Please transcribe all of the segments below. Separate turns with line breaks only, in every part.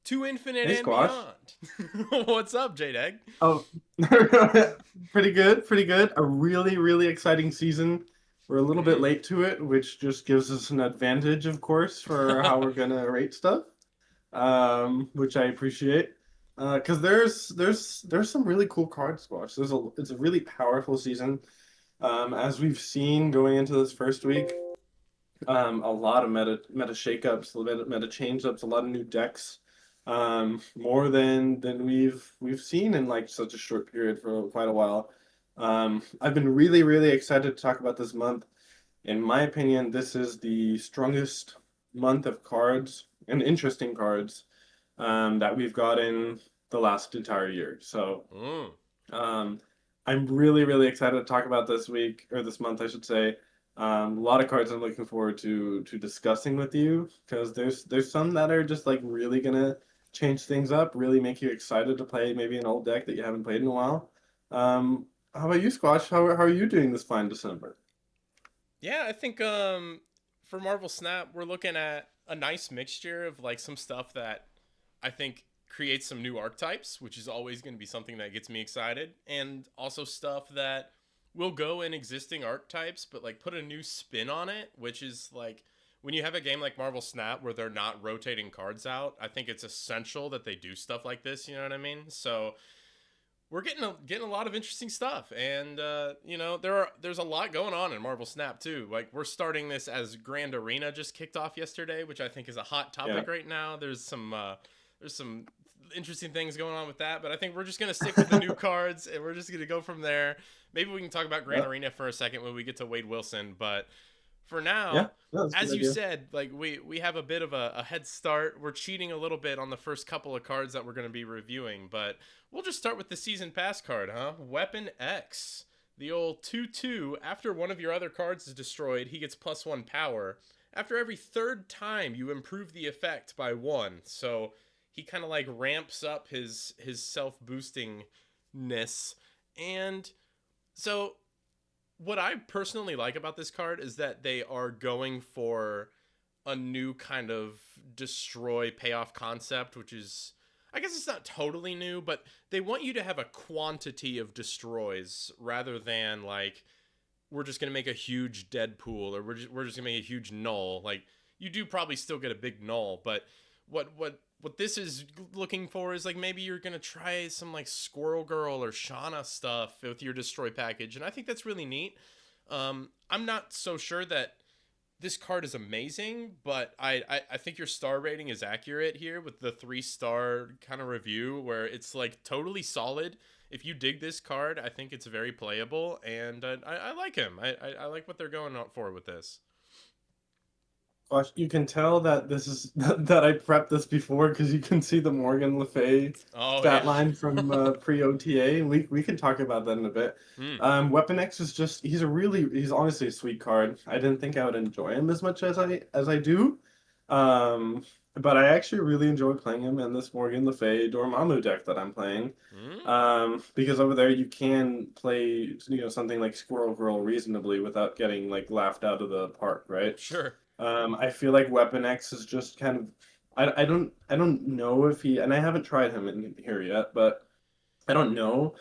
To infinite
Hey,
and
Squash.
beyond. What's up, J-Dag?
Oh, pretty good, pretty good. A really, really exciting season. We're a little bit
Mm.
late to it, which just gives us an advantage, of course, for how we're gonna rate stuff, which I appreciate. Because there's some really cool card Squash. It's a really powerful season. As we've seen going into this first week, a lot of meta shakeups, meta change-ups, a lot of new decks, more than we've seen in like such a short period for quite a while. I've been really, really excited to talk about this month. In my opinion, this is the strongest month of cards and interesting cards that we've got in the last entire year. So
Mm.
um, I'm really, really excited to talk about this week or this month, I should say. A lot of cards I'm looking forward to discussing with you because there's some that are just like really gonna change things up, really make you excited to play maybe an old deck that you haven't played in a while. How about you, Squash? How are you doing this fine December?
Yeah, I think for Marvel Snap, we're looking at a nice mixture of like some stuff that I think creates some new archetypes, which is always going to be something that gets me excited, and also stuff that will go in existing archetypes, but like put a new spin on it, which is like when you have a game like Marvel Snap where they're not rotating cards out, I think it's essential that they do stuff like this. You know what I mean? So we're getting a lot of interesting stuff, and there's a lot going on in Marvel Snap too. Like we're starting this as Grand Arena just kicked off yesterday, which I think is a hot
Yeah.
topic right now. There's some interesting things going on with that, but I think we're just gonna stick with the new cards and we're just gonna go from there. Maybe we can talk about Grand
Yeah.
Arena for a second when we get to Wade Wilson, but for
Yeah.
now,
No, that's a good
as you
idea.
said, like we have a bit of a head start. We're cheating a little bit on the first couple of cards that we're going to be reviewing, but we'll just start with the season pass card, huh? Weapon X, the old 2/2. After one of your other cards is destroyed, he gets +1 power. After every third time, you improve the effect by 1. So he kind of like ramps up his self boostingness, and so what I personally like about this card is that they are going for a new kind of destroy payoff concept, which is, I guess it's not totally new, but they want you to have a quantity of destroys rather than like we're just gonna make a huge Deadpool or we're just gonna make a huge null. Like you do probably still get a big null, but what this is looking for is like maybe you're gonna try some like Squirrel Girl or Shauna stuff with your destroy package, and I think that's really neat. I'm not so sure that this card is amazing, but I think your star rating is accurate here with the 3-star kind of review where it's like totally solid. If you dig this card, I think it's very playable, and I like him. I like what they're going out for with this.
Gosh, you can tell that this is that I prepped this before because you can see the Morgan Le Fay
Oh
stat
yeah.
line from pre-OTA. We can talk about that in a bit.
Hmm.
Weapon X is just he's honestly a sweet card. I didn't think I would enjoy him as much as I do. But I actually really enjoy playing him in this Morgan Le Fay Dormammu deck that I'm playing.
Hmm.
Because over there you can play something like Squirrel Girl reasonably without getting like laughed out of the park, right?
Sure.
I feel like Weapon X is just kind of I don't know if he and I haven't tried him in here yet, but I don't know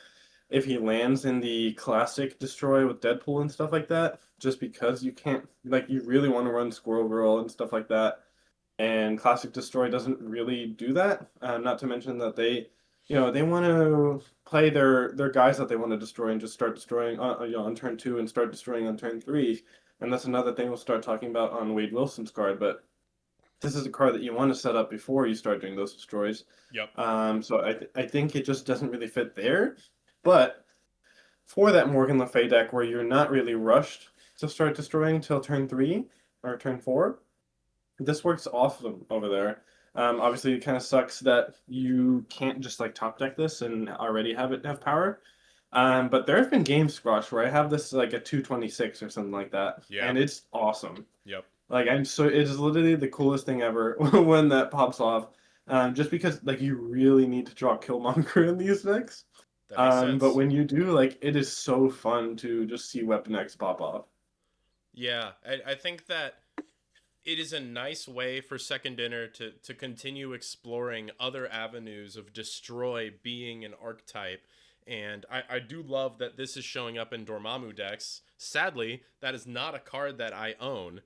if he lands in the classic destroy with Deadpool and stuff like that, just because you can't like you really want to run Squirrel Girl and stuff like that. And classic destroy doesn't really do that. Not to mention that they want to play their guys that they want to destroy and just start destroying on turn two and start destroying on turn three. And that's another thing we'll start talking about on Wade Wilson's card. But this is a card that you want to set up before you start doing those destroys.
Yep.
So I think it just doesn't really fit there. But for that Morgan Le Fay deck where you're not really rushed to start destroying till turn three or turn four, this works awesome over there. Obviously, it kind of sucks that you can't just like top deck this and already have it have power. But there have been games, Squash, where I have this like a 226 or something like that,
Yeah.
and it's awesome.
Yep.
Like it is literally the coolest thing ever when that pops off. Just because like you really need to draw Killmonger in these decks.
That makes
But
sense.
when you do, like it is so fun to just see Weapon X pop off.
Yeah, I think that it is a nice way for Second Dinner to continue exploring other avenues of Destroy being an archetype. And I do love that this is showing up in Dormammu decks. Sadly, that is not a card that I own.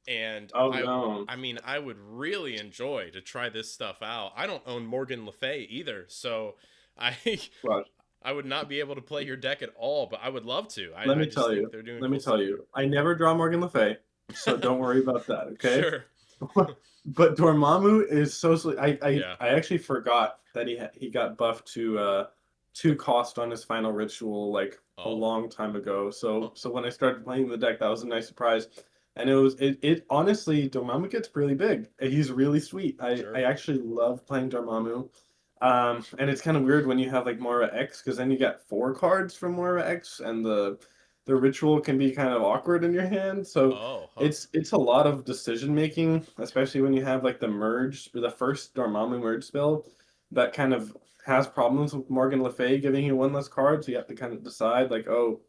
And
Oh no.
I mean, I would really enjoy to try this stuff out. I don't own Morgan Le Fay either, so I
Well,
I would not be able to play your deck at all, but I would love to.
let
I
me
just
tell
think
you.
they're doing
Let me
cool
tell
stuff.
you. I never draw Morgan Le Fay, so don't worry about that, okay?
Sure.
But Dormammu is so sweet.
Yeah.
I actually forgot that he got buffed to 2 cost on his final ritual like a
Oh.
long time ago.
Huh.
So when I started playing the deck, that was a nice surprise. And it honestly Dormammu gets really big. He's really sweet. I
Sure.
actually love playing Dormammu. And it's kind of weird when you have like Moira X because then you get 4 cards from Moira X, and the ritual can be kind of awkward in your hand. So
Oh, huh.
it's a lot of decision making, especially when you have like the merge, the first Dormammu merge spell that kind of has problems with Morgan Le Fay giving you 1 less card. So you have to kind of decide like, oh,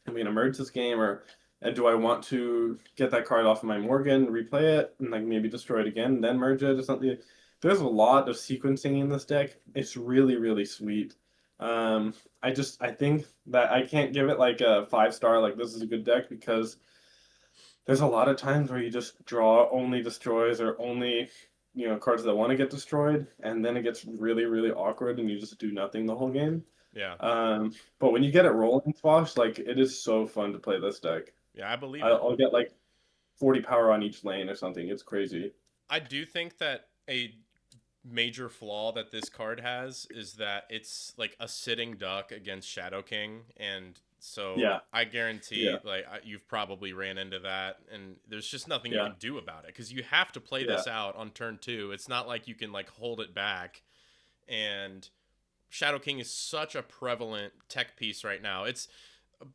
am I gonna merge this game, or and do I want to get that card off of my Morgan, replay it, and like maybe destroy it again, then merge it or something. There's a lot of sequencing in this deck. It's really, really sweet. I think that I can't give it like a 5 star, like this is a good deck, because there's a lot of times where you just draw only destroys or only, cards that want to get destroyed, and then it gets really, really awkward and you just do nothing the whole game.
Yeah.
But when you get it rolling, Swash, like it is so fun to play this deck.
Yeah, I believe it.
I'll get like 40 power on each lane or something. It's crazy.
I do think that a major flaw that this card has is that it's like a sitting duck against Shadow King, and so
Yeah,
I guarantee
yeah,
like you've probably ran into that, and there's just nothing you
yeah,
can do about it because you have to play
yeah.
this out on turn 2. It's not like you can like hold it back, and Shadow King is such a prevalent tech piece right now. It's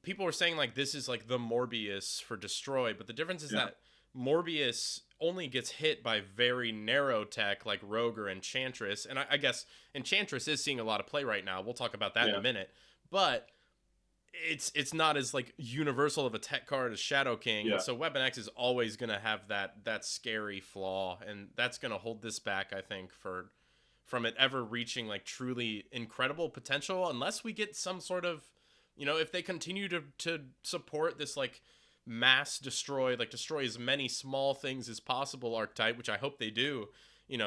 people were saying like this is like the Morbius for Destroy, but the difference is
Yeah.
that Morbius only gets hit by very narrow tech like Rogue or Enchantress, and I guess Enchantress is seeing a lot of play right now. We'll talk about that in a
Yeah.
minute, but it's not as like universal of a tech card as Shadow King, and
Yeah.
so Weapon X is always gonna have that scary flaw, and that's gonna hold this back, I think, for from it ever reaching like truly incredible potential, unless we get some sort of, if they continue to support this like mass destroy, like destroy as many small things as possible archetype, which I hope they do.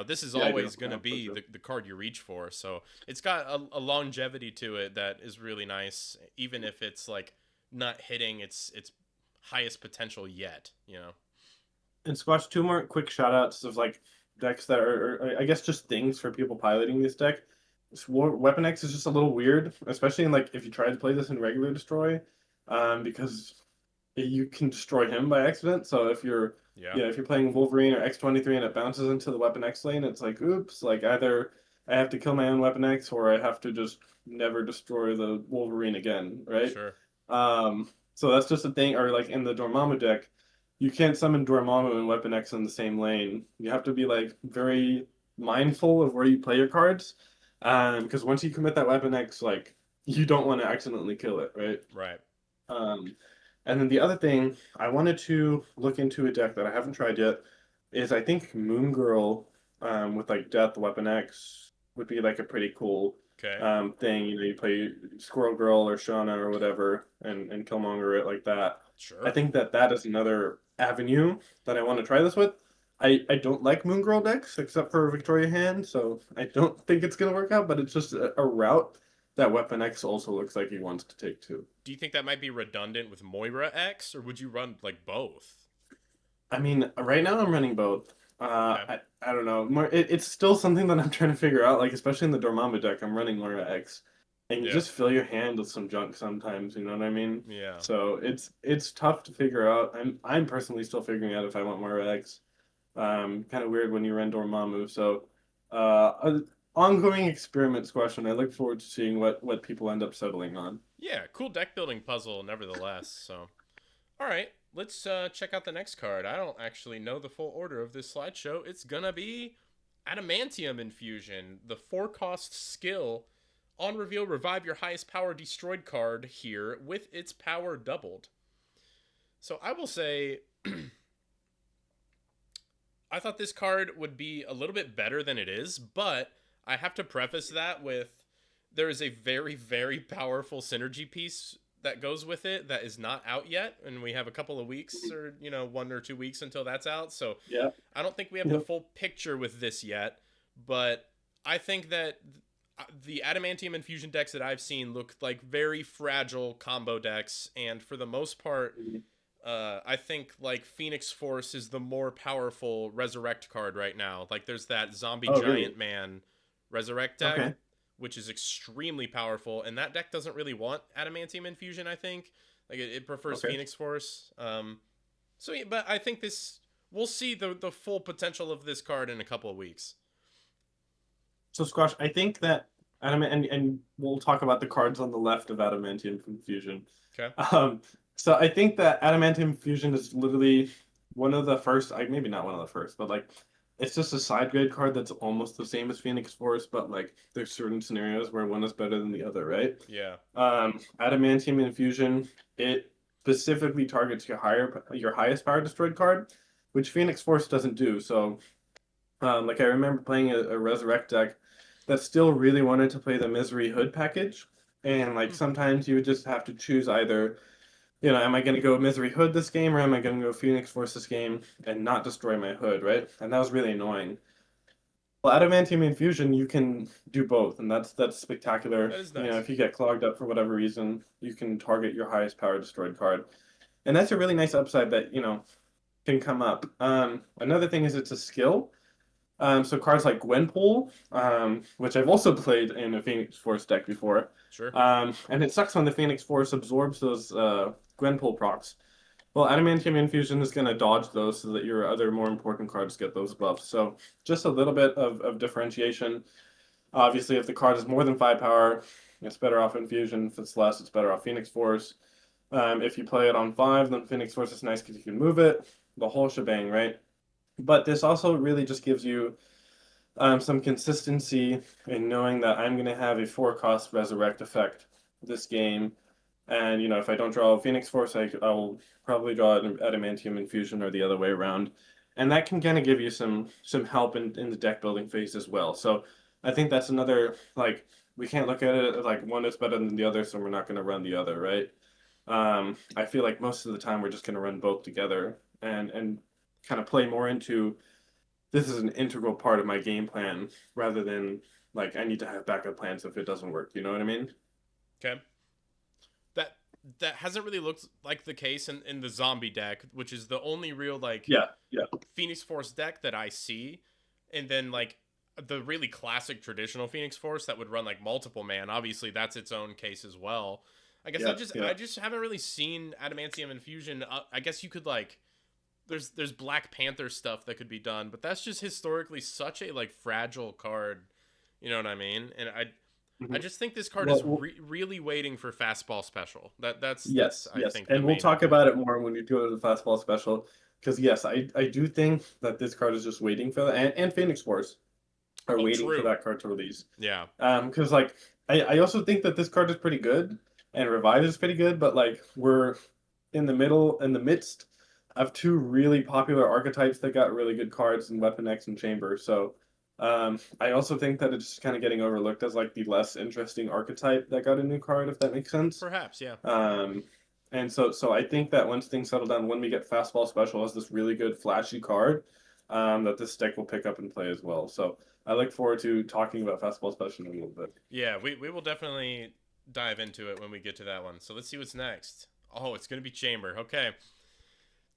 This is
Yeah, I do.
always going to
Yeah, for
be
sure.
the card you reach for. So it's got a longevity to it that is really nice, even if it's like not hitting its highest potential yet.
And Squash, 2 more quick shout outs of like decks that are, I guess, just things for people piloting this deck. Weapon X is just a little weird, especially in like if you try to play this in regular destroy, because you can destroy him by accident. So
Yeah.
yeah, if you're playing Wolverine or X-23 and it bounces into the Weapon X lane, it's like, oops, like either I have to kill my own Weapon X or I have to just never destroy the Wolverine again, right?
Sure.
So that's just a thing. Or like in the Dormammu deck, you can't summon Dormammu and Weapon X in the same lane. You have to be like very mindful of where you play your cards, because once you commit that Weapon X, like you don't want to accidentally kill it, right?
Right.
Um, and then the other thing I wanted to look into a deck that I haven't tried yet is I think Moon Girl, with like Death Weapon X would be like a pretty cool
Okay.
thing. You play Squirrel Girl or Shauna or whatever, and Killmonger it like that. I
Sure.
think that is another avenue that I want to try this with. I don't like Moon Girl decks except for Victoria Hand, so I don't think it's gonna work out. But it's just a route that Weapon X also looks like he wants to take too.
Do you think that might be redundant with Moira X, or would you run like both?
I mean, right now I'm running both.
Okay.
I don't know. It's still something that I'm trying to figure out. Like especially in the Dormammu deck, I'm running Moira X, and you
Yeah.
just fill your hand with some junk sometimes. You know what I mean?
Yeah.
So it's tough to figure out. I'm personally still figuring out if I want Moira X. Kind of weird when you run Dormammu. So, an ongoing experiment question. I look forward to seeing what people end up settling on.
Yeah. Cool deck building puzzle, nevertheless. So, all right. Let's check out the next card. I don't actually know the full order of this slideshow. It's gonna be Adamantium Infusion, the 4-cost skill. On reveal, revive your highest power destroyed card here with its power doubled. So I will say I thought this card would be a little bit better than it is, but I have to preface that with there is a very, very powerful synergy piece that goes with it that is not out yet, and we have a couple of weeks or 1 or 2 weeks until that's out. So
Yeah.
I don't think we have the
Yep.
full picture with this yet, but I think that the adamantium infusion decks that I've seen look like very fragile combo decks, and for the most part, I think like Phoenix Force is the more powerful resurrect card right now. Like there's that zombie
Oh,
giant
really?
man resurrect deck,
Okay.
which is extremely powerful, and that deck doesn't really want adamantium infusion. I think like it prefers
Okay.
Phoenix Force. So yeah, but I think this we'll see the full potential of this card in a couple of weeks.
So Squash, I think that and we'll talk about the cards on the left of Adamantium Fusion.
Okay.
Um, so I think that Adamantium Fusion is literally one of the first, I maybe not one of the first, but like it's just a side grade card that's almost the same as Phoenix Force, but like there's certain scenarios where one is better than the other, right?
Yeah.
Adamantium Infusion, it specifically targets your highest power destroyed card, which Phoenix Force doesn't do. So like I remember playing a Resurrect deck that still really wanted to play the Misery Hood package. And like
Hmm.
sometimes you would just have to choose either, am I going to go Misery Hood this game or am I going to go Phoenix Force this game and not destroy my hood, right? And that was really annoying. Well, Adamantium Infusion, you can do both, and that's spectacular.
That is nice.
If you get clogged up for whatever reason, you can target your highest power destroyed card. And that's a really nice upside that, can come up. Another thing is it's a skill. So cards like Gwenpool, which I've also played in a Phoenix Force deck before.
Sure.
And it sucks when the Phoenix Force absorbs those Gwenpool procs. Well, Adamantium Infusion is going to dodge those so that your other more important cards get those buffs. So just a little bit of differentiation. Obviously, if the card is more than 5 power, it's better off Infusion. If it's less, it's better off Phoenix Force. If you play it on 5, then Phoenix Force is nice because you can move it. The whole shebang, right? But this also really just gives you some consistency in knowing that I'm going to have a 4 cost resurrect effect this game. And, if I don't draw Phoenix Force, I'll probably draw an Adamantium Infusion or the other way around. And that can kind of give you some help in the deck building phase as well. So I think that's another, like, we can't look at it like one is better than the other, so we're not going to run the other, right? I feel like most of the time we're just going to run both together and kind of play more into this is an integral part of my game plan rather than like I need to have backup plans if it doesn't work. You know what I mean?
Okay. That that hasn't really looked like the case in the zombie deck, which is the only real like
Yeah, yeah.
Phoenix Force deck that I see. And then like the really classic traditional Phoenix Force that would run like multiple man. Obviously, that's its own case as well. I guess
Yeah,
I
yeah.
just haven't really seen adamantium infusion. I guess you could like there's Black Panther stuff that could be done, but that's just historically such a like fragile card. You know what I mean? And I
Mhm.
just think this card is
Well,
really waiting for fastball special. That's
yes,
I
yes.
think the
And we'll
main
talk
issue.
about it more when we do the fastball special. Because yes, I do think that this card is just waiting for that, and Phoenix Force are
Oh,
waiting for
true.
that card to release.
Yeah.
Because like I also think that this card is pretty good and Revive is pretty good, but like we're in the midst of two really popular archetypes that got really good cards in Weapon X and Chamber. So I also think that it's kind of getting overlooked as like the less interesting archetype that got a new card, if that makes sense.
Perhaps. Yeah.
Um, and so I think that once things settle down, when we get Fastball Special as this really good flashy card, that this deck will pick up and play as well. So I look forward to talking about Fastball Special in a little bit.
Yeah. We will definitely dive into it when we get to that one. So let's see what's next. Oh, it's gonna be Chamber. Okay.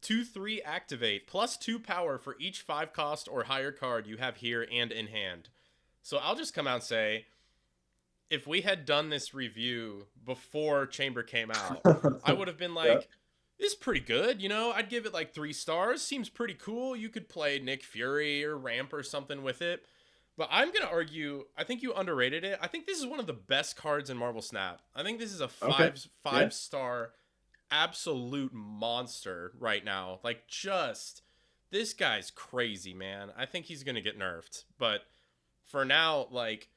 2/3 activate +2 power for each 5 cost or higher card you have here and in hand. So I'll just come out and say, if we had done this review before Chamber came out, I would have been
Yeah.
like, this is pretty good. I'd give it like 3 stars. Seems pretty cool. You could play Nick Fury or Ramp or something with it. But I'm going to argue, I think you underrated it. I think this is one of the best cards in Marvel Snap. I think this is a
Okay. Yeah.
five star absolute monster right now. Like, just this guy's crazy, man. I think he's gonna get nerfed, but for now, like,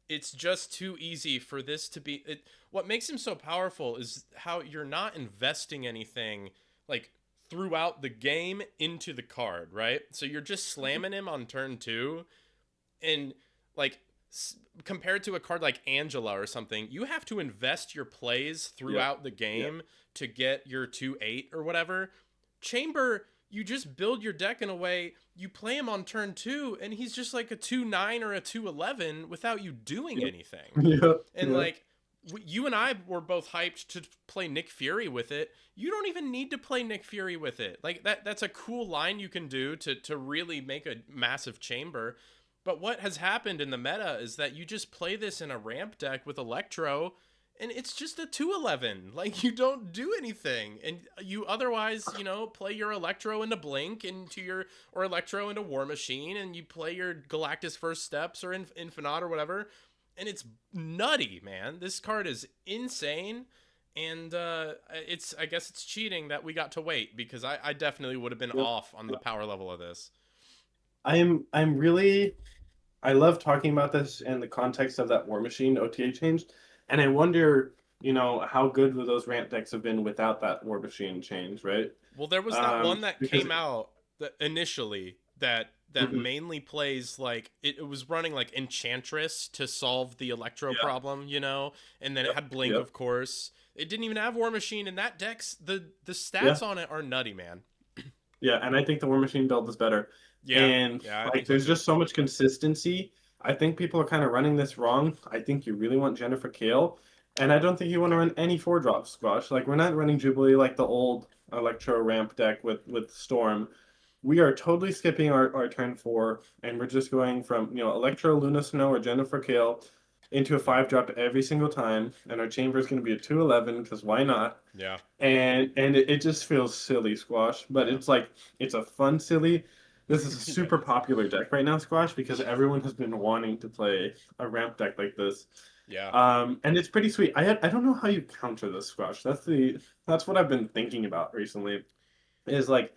it's just too easy for this to be. What makes him so powerful is how you're not investing anything like throughout the game into the card, right? So you're just slamming him on turn 2, and like compared to a card like Angela or something, you have to invest your plays
Yep.
throughout the
Yep.
game to get your 2/8 or whatever. Chamber, you just build your deck in a way, you play him on turn 2 and he's just like a 2/9 or a 2/11 without you doing
Yep.
anything.
Yep.
And
Yep.
like you and I were both hyped to play Nick Fury with it. You don't even need to play Nick Fury with it. Like that's a cool line you can do to really make a massive chamber. But what has happened in the meta is that you just play this in a ramp deck with Electro and it's just a 2/11. Like you don't do anything. And you otherwise, play your Electro into Blink into your or Electro into War Machine and you play your Galactus First Steps or Infinite or whatever, and it's nutty, man. This card is insane, and I guess it's cheating that we got to wait because I definitely would have been
Yep.
off on the power level of this.
I'm really I love talking about this in the context of that War Machine OTA change, and I wonder, how good would those ramp decks have been without that War Machine change, right?
Well, there was that one that
Because
came out that initially that
Mhm.
mainly plays like it was running like Enchantress to solve the Electro
Yeah,
problem, and then it
yep,
had Blink,
yep,
of course. It didn't even have War Machine, and that deck's the
yeah,
stats on it are nutty, man.
yeah, and I think the War Machine build is better.
Yeah,
And
yeah, I
like
think so
there's
too.
just so much consistency. I think people are kind of running this wrong. I think you really want Jennifer Kale, and I don't think you want to run any 4-drop squash. Like we're not running Jubilee like the old Electro ramp deck with Storm. We are totally skipping our turn 4, and we're just going from, Electro, Luna Snow, or Jennifer Kale into a
Yeah,
5-drop every single time, and our chamber is going to be a 2/11 because why not?
yeah,
And it just feels silly, Squash, but
yeah,
it's like it's a fun silly. This is a
yeah.
super popular deck right now, Squash, because everyone has been wanting to play a ramp deck like this.
Yeah.
And it's pretty sweet. I don't know how you counter this, Squash. That's what I've been thinking about recently. Is like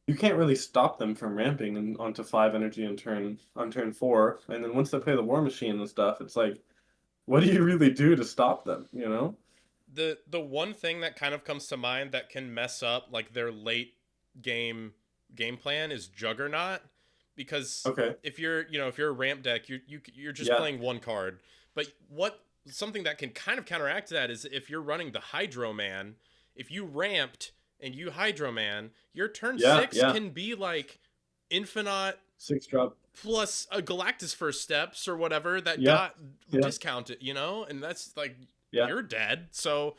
you can't really stop them from ramping onto 5 energy on turn 4, and then once they play the War Machine and stuff, it's like, what do you really do to stop them? You know?
The one thing that kind of comes to mind that can mess up like their late game plan is Juggernaut, because
Okay.
if you're a ramp deck, you're just
Yeah.
playing one card. But what something that can kind of counteract that is if you're running the Hydro Man, if you ramped and you Hydro Man, your turn
Yeah.
6
Yeah.
can be like Infinite
6-drop.
plus a Galactus First Steps or whatever that
Yeah.
got
Yeah.
discounted, and that's like
Yeah.
you're dead. So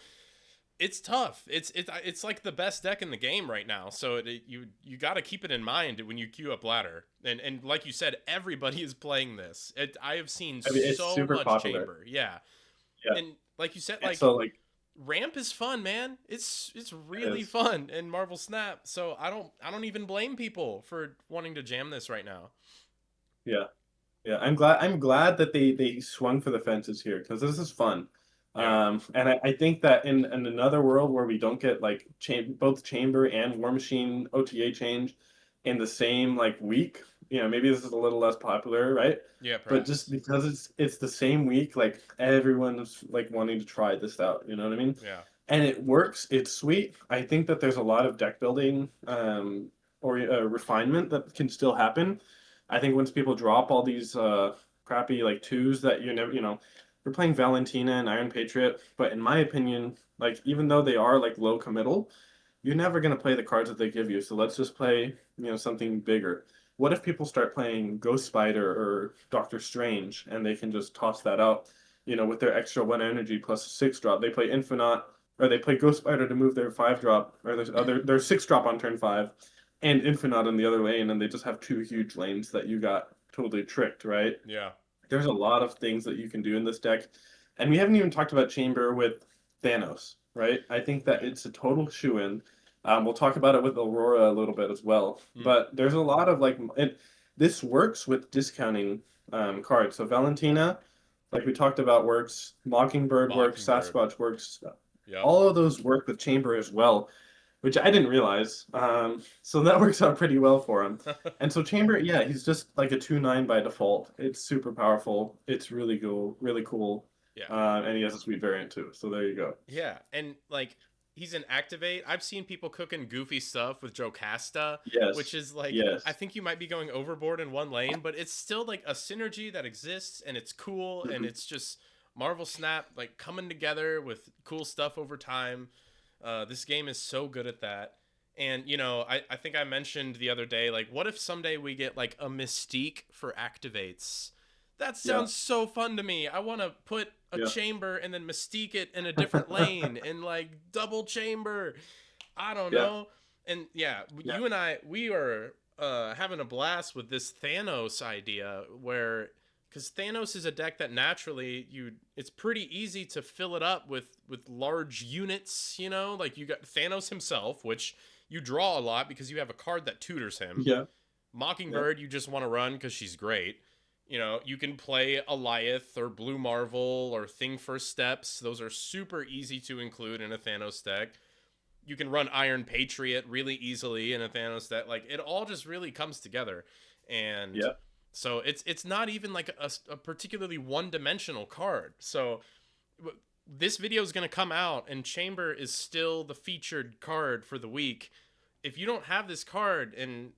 it's tough. It's like the best deck in the game right now. So you got to keep it in mind when you queue up ladder. And like you said, everybody is playing this. I have seen
I mean, it's
so
super
much
popular.
chamber. Yeah,
Yeah.
and like you said,
And
like
so like
ramp is fun, man. It's
it
really
is.
fun in Marvel Snap. So I don't even blame people for wanting to jam this right now.
Yeah. Yeah. I'm glad that they swung for the fences here because this is fun.
Yeah,
And I think that in another world where we don't get like both Chamber and War Machine OTA change in the same like week, maybe this is a little less popular, right?
yeah,
But just
perhaps.
because it's the same week, like everyone's like wanting to try this out, you know what I mean?
Yeah,
And it works. It's sweet. I think that there's a lot of deck building or refinement that can still happen. I think once people drop all these crappy like twos that you never, we're playing Valentina and Iron Patriot, but in my opinion, like even though they are like low committal, you're never gonna play the cards that they give you. So let's just play, something bigger. What if people start playing Ghost Spider or Doctor Strange and they can just toss that out, with their extra 1 energy plus a 6-drop? They play Infinite or they play Ghost Spider to move their 5-drop or their 6-drop on turn 5 and Infinite in the other lane, and they just have two huge lanes that you got totally tricked, right?
yeah,
There's a lot of things that you can do in this deck. And we haven't even talked about Chamber with Thanos, right? I think that
yeah.
it's a total shoe-in. We'll talk about it with Aurora a little bit as well.
Mm,
But there's a lot of like, this works with discounting cards. So Valentina, like we talked about, works. Mockingbird works.
Mockingbird.
Sasquatch works.
Yep.
All of those work with Chamber as well, which I didn't realize. So that works out pretty well for him. And so Chamber, yeah, he's just like a 2/9 by default. It's super powerful. It's really cool, really cool.
Yeah.
And he has a sweet variant too. So there you go.
Yeah, and like he's an activate. I've seen people cooking goofy stuff with Jocasta, which
Yes.
is like I
Yes.
think you might be going overboard in one lane, but it's still like a synergy that exists and it's cool and
Mhm.
it's just Marvel Snap like coming together with cool stuff over time. This game is so good at that. And I think I mentioned the other day, like, what if someday we get like a Mystique for activates? That
Yeah.
sounds so fun to me. I want to put a
Yeah.
chamber and then Mystique it in a different lane and like double chamber. I don't
Yeah.
know. And yeah,
Yeah.
you and we are having a blast with this Thanos idea where because Thanos is a deck that naturally it's pretty easy to fill it up with large units, like you got Thanos himself, which you draw a lot because you have a card that tutors him.
Yeah. Yeah.
Mockingbird, you just want to run because she's great. You can play Alioth or Blue Marvel or Thing First Steps. Those are super easy to include in a Thanos deck. You can run Iron Patriot really easily in a Thanos deck. Like it all just really comes together, and
Yeah.
so it's not even like a particularly one dimensional card. So this video is going to come out, and Chamber is still the featured card for the week. If you don't have this card, and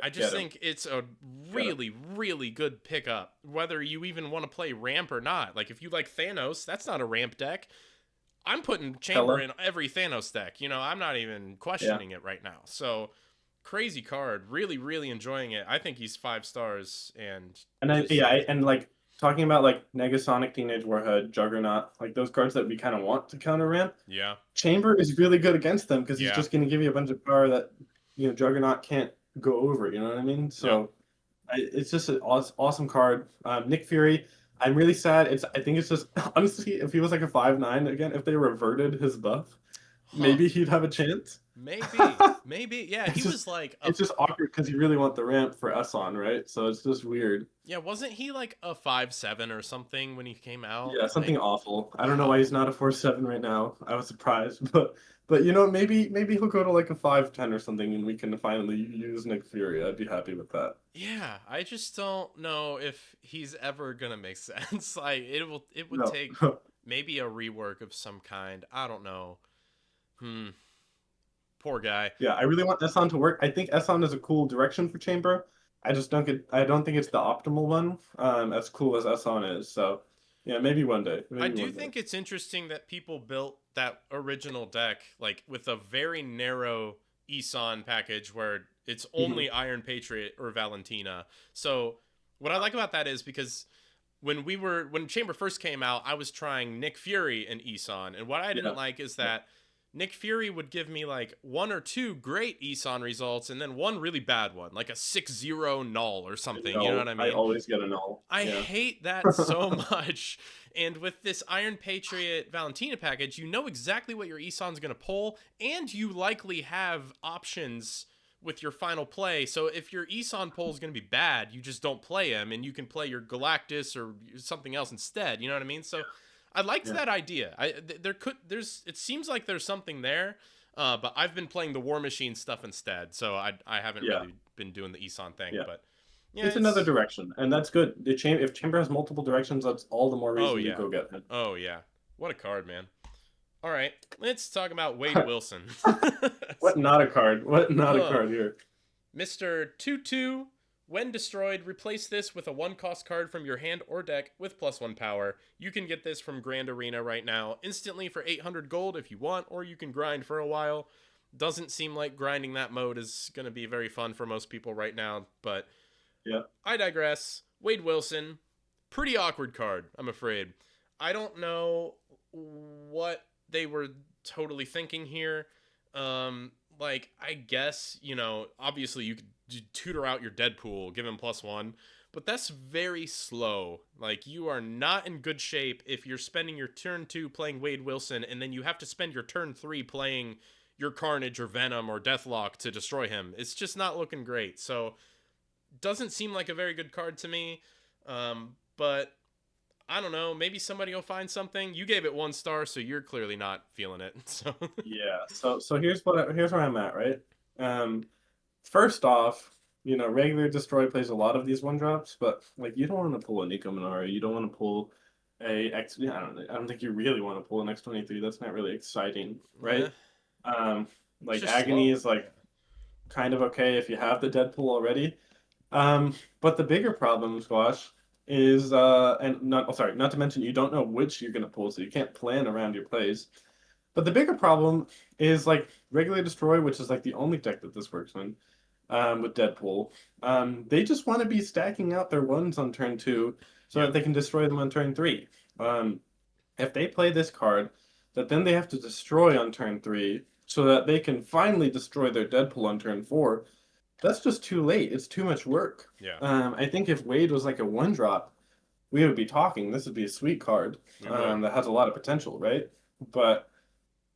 I just
Get him.
think it's a
Get him.
really, really good pickup, whether you even want to play ramp or not. Like, if you like Thanos, that's not a ramp deck. I'm putting Chamber
Hella.
in every Thanos deck. I'm not even
Yeah.
questioning it right now. So, crazy card. Really, really enjoying it. I think he's 5 stars and
And I
just,
yeah, and like talking about like Negasonic Teenage Warhead, Juggernaut, like those cards that we kind of want to counter ramp.
yeah,
Chamber is really good against them because he's
yeah,
just going to give you a bunch of power that Juggernaut can't go over. You know what I mean?
yep.
So it's just an awesome card. Nick Fury. I'm really sad. I think it's just honestly, if he was like a 5/9 again, if they reverted his buff,
Huh.
maybe he'd have a chance.
Maybe. Maybe. Yeah, he
It's just
was like
it's just awkward because you really want the ramp for Esson, right? So it's just weird.
yeah, wasn't he like a 5/7 or something when he came out?
Yeah, something
Like,
awful. I don't know
wow.
why he's not a 4/7 right now. I was surprised, but maybe he'll go to like a 5/10 or something, and we can finally use Nick Fury. I'd be happy with that.
Yeah, I just don't know if he's ever gonna make sense. Like it would
No,
take maybe a rework of some kind. I don't know. Hmm. Poor guy.
yeah, I really want Esson to work. I think Esson is a cool direction for Chamber. I don't think it's the optimal one. As cool as Esson is. So yeah, maybe one day.
I
Maybe
do
one day.
think it's interesting that people built that original deck like with a very narrow Eson package where it's
Mhm.
only Iron Patriot or Valentina. So what I like about that is because when Chamber first came out, I was trying Nick Fury and Eson, and what I didn't
Yeah.
like is
Yeah.
that Nick Fury would give me like one or two great Eson results and then one really bad one, like a 6-0 null or something. You know what
No,
I
I
mean?
always get a null.
I
Yeah.
hate that so much. And with this Iron Patriot Valentina package, you know exactly what your Eson's going to pull, and you likely have options with your final play. So if your Eson pull is going to be bad, you just don't play him, and you can play your Galactus or something else instead. You know what I mean? So I liked
Yeah.
that idea. It seems like there's something there, but I've been playing the War Machine stuff instead, so I haven't
Yeah.
really been doing the Eson thing.
Yeah.
But yeah,
It's another direction, and that's good. If Chamber has multiple directions, that's all the more
oh
reason to
yeah.
go get it.
Oh yeah. What a card, man. All right, let's talk about Wade Wilson.
What not a card? What not a
Oh,
card here?
Mr. 2/2. When destroyed, replace this with a 1-cost card from your hand or deck with +1 power. You can get this from Grand Arena right now instantly for 800 gold if you want, or you can grind for a while. Doesn't seem like grinding that mode is going to be very fun for most people right now, but
Yeah.
I digress. Wade Wilson, pretty awkward card, I'm afraid. I don't know what they were totally thinking here. Like I guess obviously you could tutor out your Deadpool, give him +1, but that's very slow. Like you are not in good shape if you're spending your turn 2 playing Wade Wilson, and then you have to spend your turn 3 playing your Carnage or Venom or Deathlock to destroy him. It's just not looking great. So doesn't seem like a very good card to me. But I don't know. Maybe somebody will find something. You gave it 1 star, so you're clearly not feeling it. So
Yeah. So here's where I'm at, right? Um, First off, regular destroy plays a lot of these one drops, but like you don't want to pull a Nico Minari, you don't want to pull a X. Yeah, I don't think you really want to pull an X-23. That's not really exciting,
eh,
right? Um,
It's
like
just
Agony
slow.
is like kind of okay if you have the Deadpool already. But the bigger problem, Squash, is and not oh, sorry, not to mention you don't know which you're gonna pull, so you can't plan around your plays. But the bigger problem is like Regular Destroy, which is like the only deck that this works on, with Deadpool. They just want to be stacking out their ones on turn two so
Yeah.
that they can destroy them on turn three. Um, if they play this card, that then they have to destroy on turn three so that they can finally destroy their Deadpool on turn four, that's just too late. It's too much work.
Yeah.
I think if Wade was like a one drop, we would be talking. This would be a sweet card
We would.
that has a lot of potential, right? But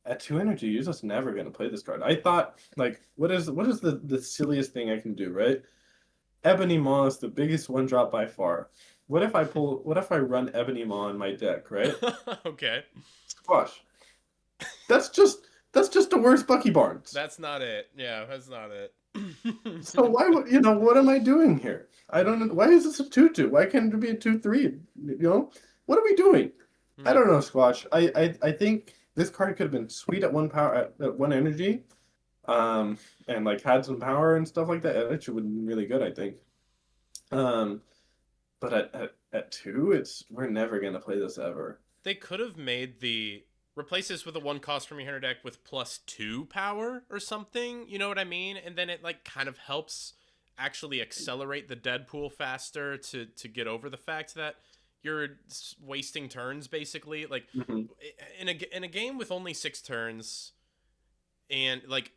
at two energy, you're just never gonna play this card. I thought, like, what is the silliest thing I can do, right? Ebony Maw is the biggest one drop by far. What if I run Ebony Maw in my deck, right?
Okay.
Squash. That's just that's just the worst Bucky Barnes.
That's not it. Yeah, that's not it.
So why would what am I doing here? I don't know. Why is this a 2-2? Why can't it be a 2-3? What are we doing? I
Hmm.
don't know, Squash. I think this card could have been sweet at one power at one energy, um, and like had some power and stuff like that. It actually would have been really good, I think. Um, but at two, we're never gonna play this ever.
They could have made the replace this with a one cost from your hand deck with +2 power or something. You know what I mean? And then it like kind of helps actually accelerate the Deadpool faster to get over the fact that you're wasting turns basically. Like
Mhm.
in a game with only 6 turns, and like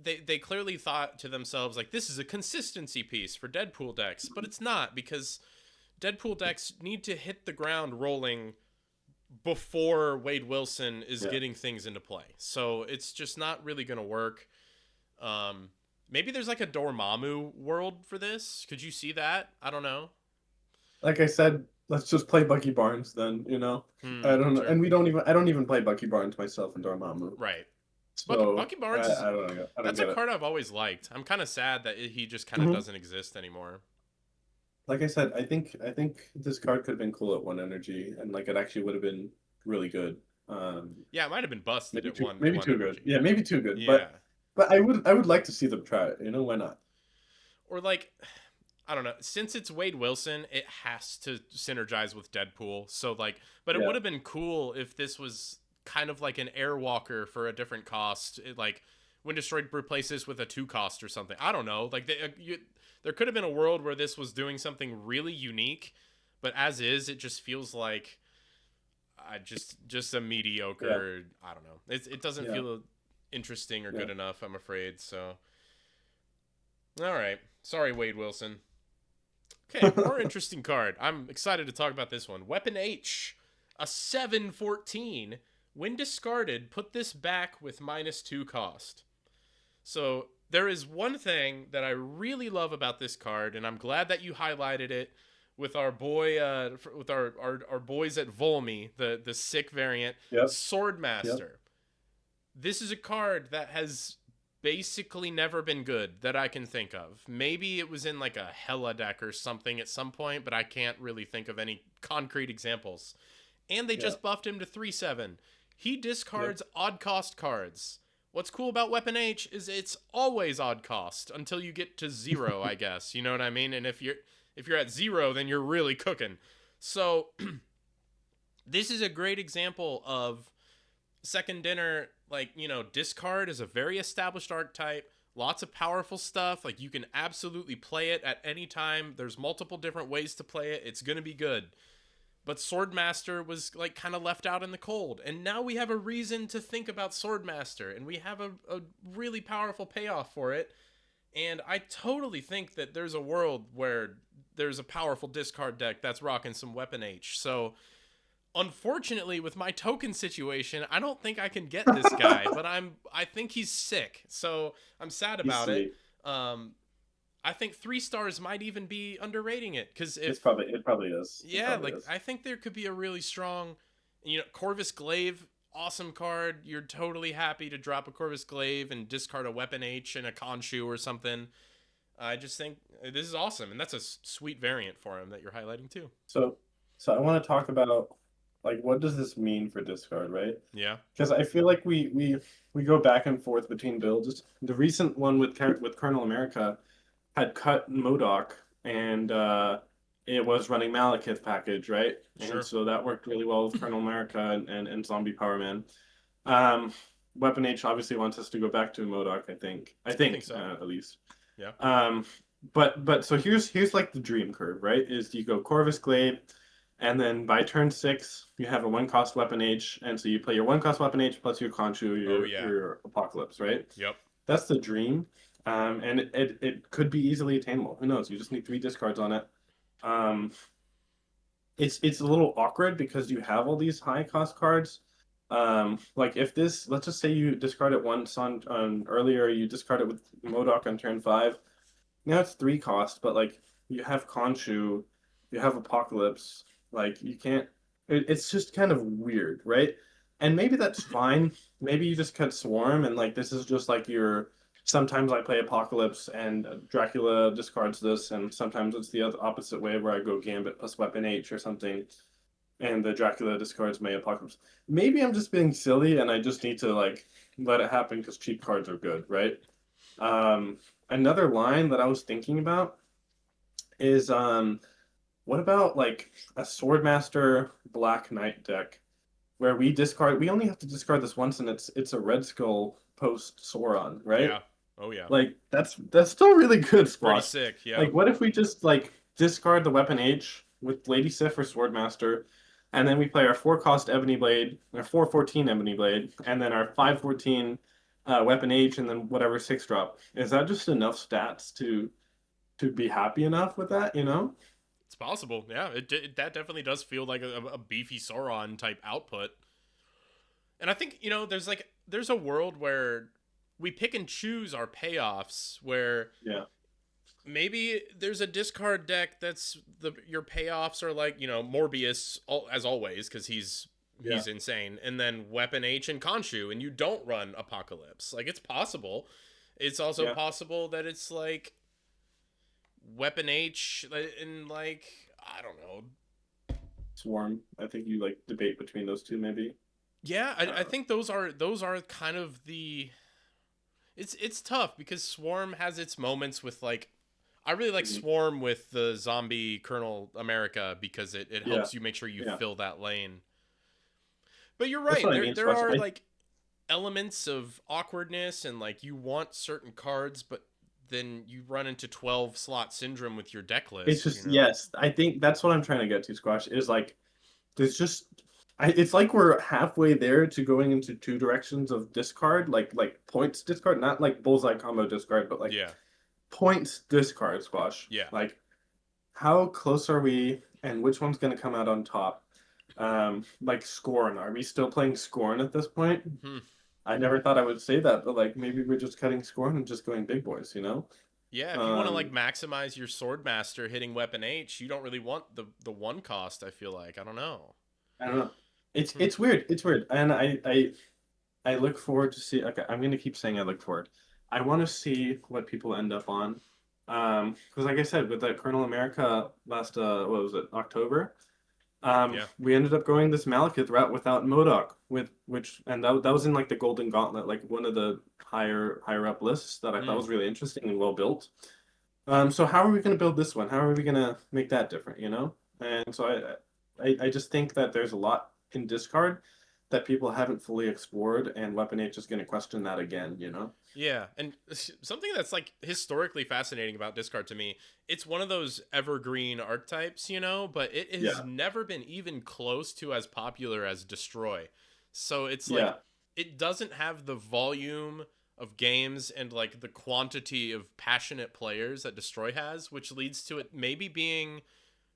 they clearly thought to themselves like this is a consistency piece for Deadpool decks, but it's not because Deadpool decks need to hit the ground rolling before Wade Wilson is
Yeah.
getting things into play. So it's just not really going to work. Um, Maybe there's like a Dormammu world for this. Could you see that? I don't know.
Like I said, let's just play Bucky Barnes then. I don't know,
Sure.
and I don't even play Bucky Barnes myself in Dormammu.
Right.
So
Bucky
I,
Barnes is
I don't know. I don't
that's a
get it.
card I've always liked. I'm kind of sad that he just kind of
Hmm.
doesn't exist anymore.
Like I said, I think this card could have been cool at one energy, and like it actually would have been really good. Um,
Yeah, it might have been busted
maybe
at
too
one
maybe
one
too good.
energy.
Yeah, maybe too good.
Yeah.
But I would like to see them try it. Why not?
Or like I don't know. Since it's Wade Wilson, it has to synergize with Deadpool. So like, but it
Yeah,
would have been cool if this was kind of like an Airwalker for a different cost. Like when Destroyed replace this with a 2 cost or something. I don't know. Like there could have been a world where this was doing something really unique, but as is, it just feels like just a
yeah,
mediocre. I don't know. It doesn't
yeah,
feel interesting or
yeah.
good enough. I'm afraid. So all right. Sorry, Wade Wilson. Okay, more interesting card. I'm excited to talk about this one. Weapon H, a 7/14. When discarded, put this back with -2 cost. So there is one thing that I really love about this card, and I'm glad that you highlighted it with our boy, with our boys at Volmy, the sick variant,
Yep, yep.
Swordmaster. This is a card that has basically never been good that I can think of. Maybe it was in like a Hella deck or something at some point, but I can't really think of any concrete examples. And they
Yeah,
just buffed him to 3/7. He
yep.
discards odd cost cards. What's cool about Weapon H is it's always odd cost until you get to 0, I guess. You know what I mean? And if you're at 0, then you're really cooking. So this is a great example of second dinner, like, discard is a very established archetype, lots of powerful stuff, like you can absolutely play it at any time, there's multiple different ways to play it, it's gonna be good. But Swordmaster was like kind of left out in the cold, and now we have a reason to think about Swordmaster, and we have a really powerful payoff for it. And I totally think that there's a world where there's a powerful discard deck that's rocking some Weapon H. So unfortunately with my token situation, I don't think I can get this guy, but I think he's sick. So I'm sad
He's
about it.
sweet.
Um I think 3 stars might even be underrating it cuz
It's
if
probably it probably is. It
yeah,
probably
like
is.
I think there could be a really strong, Corvus Glaive, awesome card. You're totally happy to drop a Corvus Glaive and discard a Weapon H and a Khonshu or something. I just think this is awesome, and that's a sweet variant for him that you're highlighting too.
So so I want to talk about Like, what does this mean for discard, right?
Yeah.
Because I feel like we go back and forth between builds. The recent one with Colonel America had cut Modoc, and it was running Malekith package, right? And
Sure.
so that worked really well with Colonel America and Zombie Power Man. Um, Weapon H obviously wants us to go back to Modoc, I think. I
I think
think
so.
at least.
Yeah.
Um, but so here's like the dream curve, right? Is you go Corvus Glaive, and then by turn 6 you have a one cost Weapon H, and so you play your one cost Weapon H plus your Khonshu,
Oh yeah.
your Apocalypse, right?
Yep.
That's the dream. And it could be easily attainable. Who knows? You just need 3 discards on it. Um, it's a little awkward because you have all these high cost cards. Like if this, let's just say you discard it once on earlier, you discard it with Modoc on turn 5. Now it's 3 cost, but like you have Khonshu, you have Apocalypse. Like you can't. It's just kind of weird, right? And maybe that's fine. Maybe you just cut Swarm, and like this is just like your. Sometimes I play Apocalypse and Dracula discards this, and sometimes it's the other opposite way where I go Gambit plus Weapon H or something, and the Dracula discards my Apocalypse. Maybe I'm just being silly, and I just need to like let it happen because cheap cards are good, right? Another line that I was thinking about is what about like a Swordmaster Black Knight deck where we only have to discard this once and it's a Red Skull post Sauron, right?
Yeah. Oh yeah.
Like that's still really good,
Pretty
Squash.
sick. Yeah.
Like what if we just like discard the Weapon H with Lady Sif or Swordmaster, and then we play our 4 cost Ebony Blade, our 4/14 Ebony Blade, and then our 5/14 Weapon H, and then whatever 6 drop. Is that just enough stats to be happy enough with that? You know?
It's possible. Yeah. That definitely does feel like a beefy Sauron type output. And I think, there's a world where we pick and choose our payoffs where
Yeah,
maybe there's a discard deck that's your payoffs are like, Morbius as always cuz
yeah,
he's insane, and then Weapon H and Khonshu, and you don't run Apocalypse. Like, it's possible. It's also
yeah.
possible that it's like Weapon H and like, I don't know.
Swarm. I think you like debate between those two, maybe.
Yeah, I
Uh,
think those are kind of the. It's tough because Swarm has its moments with like. I really like
mhm.
Swarm with the zombie Colonel America because it
Yeah,
helps you make sure you
yeah.
fill that lane. But you're
That's
right.
what I
There
mean,
there
Squash.
are like elements of awkwardness, and like you want certain cards, but then you run into 12 slot syndrome with your deck
It's
list.
just yes. I think that's what I'm trying to get to, Squash. Is like there's just it's like we're halfway there to going into 2 directions of discard, like points discard, not like bullseye combo discard, but like
Yeah,
points discard Squash.
yeah.
Like how close are we, and which one's going to come out on top? Like Scorn. Are we still playing Scorn at this point?
Hmm.
I never thought I would say that, but like maybe we're just cutting Scorn and just going big boys, you know?
Yeah, if you want to like
Um,
maximize your Swordmaster hitting Weapon H, you don't really want the one cost. I feel like, I don't know.
I don't know. It's
Hmm.
it's weird. It's weird, and I look forward to see. Okay, I'm gonna keep saying I look forward. I want to see what people end up on. Because like I said, with that Colonel America last what was it, October?
Yeah.
We ended up going this Malekith route without Modoc, with which and that was in like the Golden Gauntlet, like one of the higher up lists that I thought
Hmm.
was really interesting and well built. So how are we gonna build this one? How are we gonna make that different, you know? And so I just think that there's a lot in discard that people haven't fully explored, and Weapon H is gonna question that again, you know?
Yeah, and something that's like historically fascinating about discard to me, it's one of those evergreen archetypes, but it has
Yeah,
never been even close to as popular as Destroy. So it's like
yeah.
it doesn't have the volume of games and like the quantity of passionate players that Destroy has, which leads to it maybe being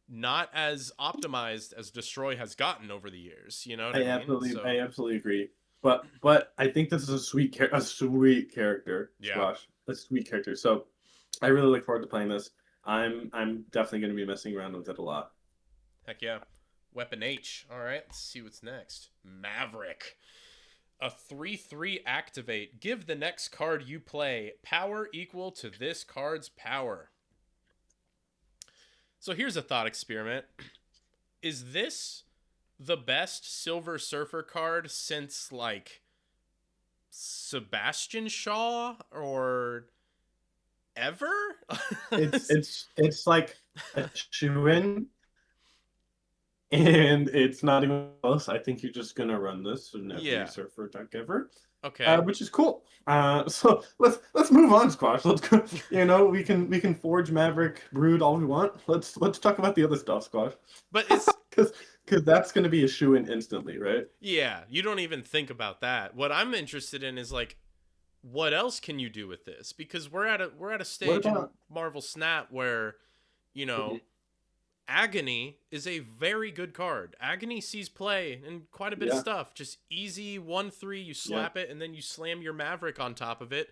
not as optimized as Destroy has gotten over the years. You know what I mean?
I
So
absolutely agree. But I think this is a sweet character,
yeah,
Squash. A sweet character. So I really look forward to playing this. I'm definitely gonna be messing around with it a lot.
heck yeah. Weapon H. All right, let's see what's next. Maverick. A 3/3 activate. Give the next card you play power equal to this card's power. So here's a thought experiment. Is this the best Silver Surfer card since like Sebastian Shaw or ever.
It's like a shoe in, and it's not even close. I think you're just gonna run this in every
Yeah.
surfer deck ever,
Okay.
which is cool. So let's move on, Squash. Let's go. You know, we can forge Maverick Brood all we want. Let's talk about the other stuff, Squash,
But it's
because that's gonna be a shoe in instantly, right?
yeah, you don't even think about that. What I'm interested in is like what else can you do with this? Because we're at a
What
stage in
about?
Marvel Snap where, you know, Agony is a very good card. Agony sees play in quite a bit of
Yeah,
stuff. Just easy 1/3, you
yeah,
slap it, and then you slam your Maverick on top of it.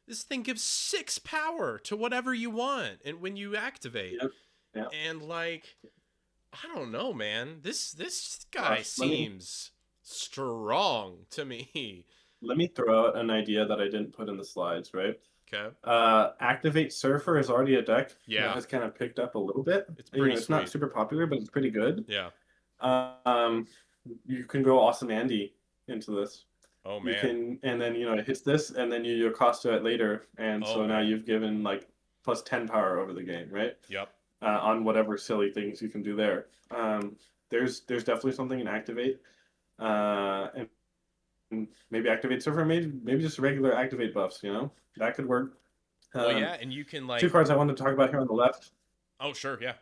This thing gives 6 power to whatever you want and when you activate.
yeah, yeah.
And like, I don't know, man. This guy
Gosh,
seems strong to me.
let me throw out an idea that I didn't put in the slides, right?
Okay.
Activate Surfer is already a deck that
Yeah,
has kind of picked up a little bit.
it's
You
pretty
know, it's not
sweet.
super popular, but it's pretty good.
Yeah.
Um, you can go Awesome Andy into this.
Oh
You
man.
can, and then it hits this, and then you Acosta it later, and
Oh
so now
man.
you've given like plus 10 power over the game, right?
Yep.
On whatever silly things you can do there. There's definitely something in Activate, and maybe Activate Surfer, maybe just regular Activate buffs. You know, that could work.
Well,
Um,
yeah, and you can
Two
like
cards I wanted to talk about here on the left.
oh sure, yeah.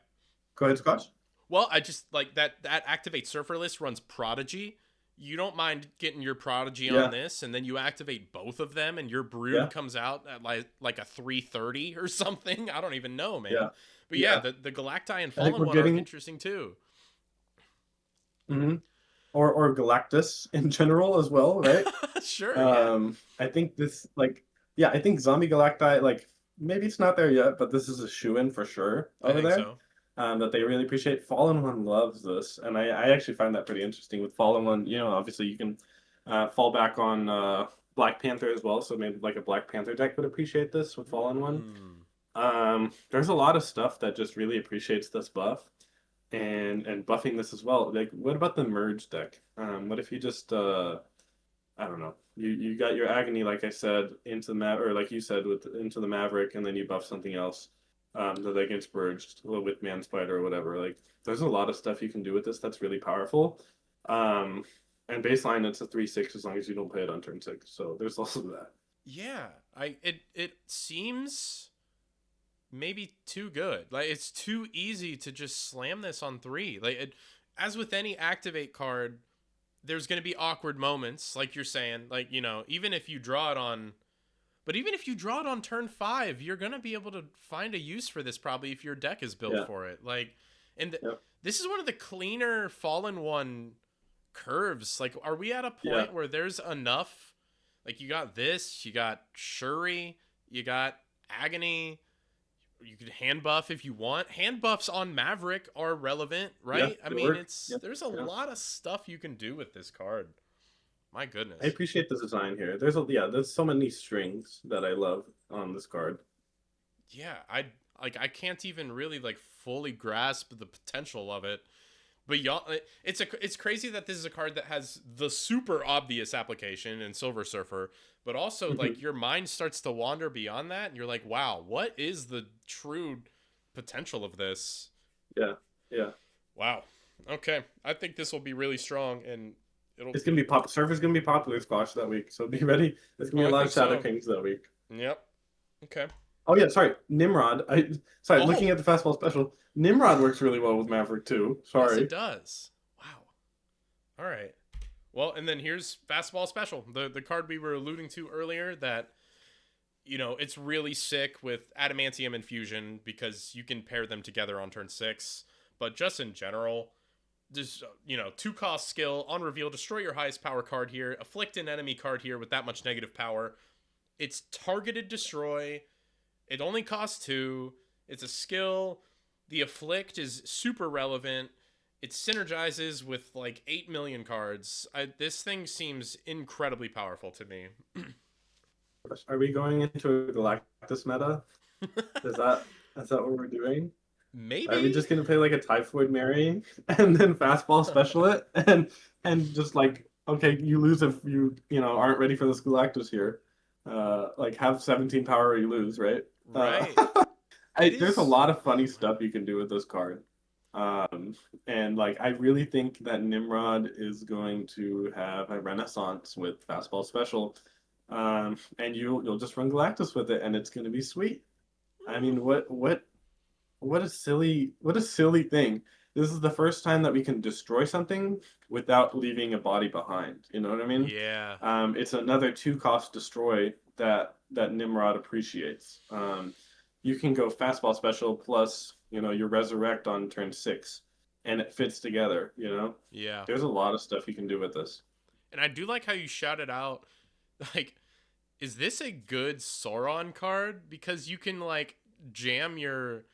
Go ahead, Scott.
Well, I just like that activate surfer list runs Prodigy. You don't mind getting your Prodigy on
Yeah,
this, and then you activate both of them, and your Brood
yeah,
comes out at like a 330 or something. I don't even know, man.
yeah,
But yeah,
yeah.
the Galacti and
I think
Fallen
we're
one are
getting
interesting too.
mhm. Or Galactus in general as well, right?
Sure, yeah,
I think this like yeah, I think Zombie Galacti like maybe it's not there yet, but this is a shoe in for sure
I
over
think
there.
so.
That they really appreciate. Fallen One loves this, and I actually find that pretty interesting. With Fallen One, you know, obviously you can fall back on Black Panther as well, so maybe like a Black Panther deck would appreciate this with Fallen One.
Mm.
There's a lot of stuff that just really appreciates this buff and buffing this as well. Like, what about the merge deck? What if you just I don't know, you got your Agony, like I said, into the or like you said with into the Maverick, and then you buff something else that gets merged with Man Spider or whatever. Like, there's a lot of stuff you can do with this that's really powerful. Um, and baseline, it's a 3/6 as long as you don't play it on turn 6. So there's also that.
Yeah, it seems maybe too good. Like it's too easy to just slam this on 3. Like as with any activate card, there's going to be awkward moments like you're saying, like, you know, even if you draw it on but even if you draw it on turn 5, you're going to be able to find a use for this probably if your deck is built
Yeah.
for it. Like and
Yep.
this is one of the cleaner Fallen One curves. Like are we at a
Yeah.
point where there's enough like you got this, you got Shuri, you got Agony, you could hand buff if you want. Hand buffs on Maverick are relevant,
Yeah.
right? I
Good
mean,
work.
it's
Yep.
there's a
Yeah.
lot of stuff you can do with this card. My
I
goodness.
appreciate the design here. There's so many strings that I love on this card.
Yeah, I can't even really like fully grasp the potential of it. But y'all, it's crazy that this is a card that has the super obvious application in Silver Surfer, but also
Mhm.
like your mind starts to wander beyond that, and you're like, wow, what is the true potential of this?
Yeah. Yeah.
Wow. Okay, I think this will be really strong, and it'll.
It's gonna be pop. Surfer's gonna be popular squash that week, so be ready. There's gonna
Oh,
be a
I
lot
think
of Shadow
so.
Kings that week.
Yep. Okay.
Oh yeah, sorry, Nimrod. Sorry,
Oh,
looking at the fastball special, Nimrod works really well with Maverick too.
yes, it
Sorry.
does. Wow. All right. Well, and then here's fastball special, the card we were alluding to earlier. That you know it's really sick with adamantium infusion because you can pair them together on turn 6. But just in general, just you know, 2 cost skill on reveal, destroy your highest power card here, afflict an enemy card here with that much negative power. It's targeted destroy. It only costs 2. It's a skill. The afflict is super relevant. It synergizes with like 8 million cards. This thing seems incredibly powerful to me.
Are we going into a Galactus meta? Is that what we're doing? Are we
Maybe.
just gonna play like a Typhoid Mary and then fastball special it and just like okay, you lose if you know aren't ready for the Galactus here. Like have 17 power or you lose, right? Uh,
Right. It
there's a
is.
lot of funny
Oh
stuff you can do with this card. And like I really think that Nimrod is going to have a renaissance with fastball special. And you'll just run Galactus with it and it's gonna be sweet. I
wow.
mean, what a silly thing. This is the first time that we can destroy something without leaving a body behind. You know what I mean?
Yeah.
It's another two cost destroy that Nimrod appreciates. You can go fastball special plus, your resurrect on turn 6, and it fits together,
Yeah.
There's a lot of stuff you can do with this.
And I do like how you shouted out, like, is this a good Sauron card? Because you can like jam your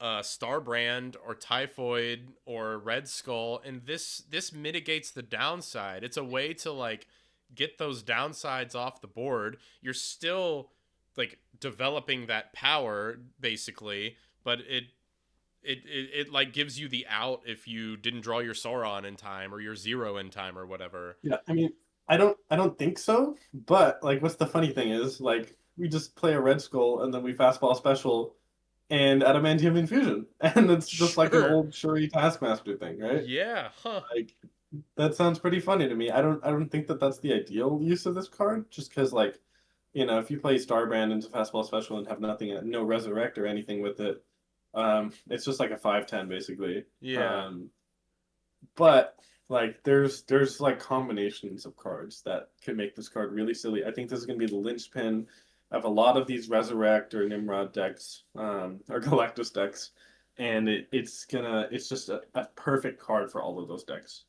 Starbrand or Typhoid or Red Skull, and this mitigates the downside. It's a way to like get those downsides off the board. You're still like developing that power basically, but it like gives you the out if you didn't draw your Sauron in time or your zero in time or whatever.
Yeah, I mean, I don't think so, but like what's the funny thing is like we just play a red skull and then we fastball special and adamantium infusion. And it's just like an
Sure.
old Shuri Taskmaster thing, right?
Yeah, huh.
Like that sounds pretty funny to me. I don't think that that's the ideal use of this card just because like, if you play Starbrand into fastball special and have nothing no resurrect or anything with it, it's just like a 5/10 basically.
Yeah.
But like there's like combinations of cards that can make this card really silly. I think this is gonna be the linchpin of a lot of these Resurrect or Nimrod decks, or Galactus decks, and it's just a perfect card for all of those decks.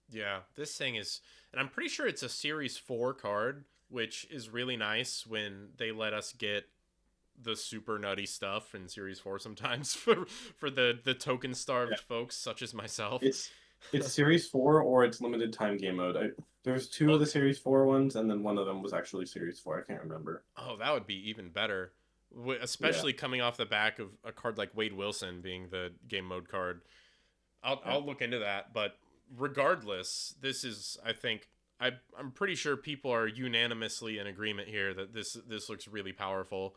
Yeah, this thing is, and I'm pretty sure it's a Series 4 card, which is really nice when they let us get the super nutty stuff in Series 4 sometimes for the token
Yeah,
starved folks such as myself.
it's Series 4 or it's limited time game mode. There's two of the
Okay.
Series 4 ones, and then one of them was actually Series 4. I can't remember.
Oh, that would be even better.
Yeah,
Especially coming off the back of a card like Wade Wilson being the game mode card.
yeah.
I'll look into that, but regardless, this is I think I'm pretty sure people are unanimously in agreement here that this looks really powerful.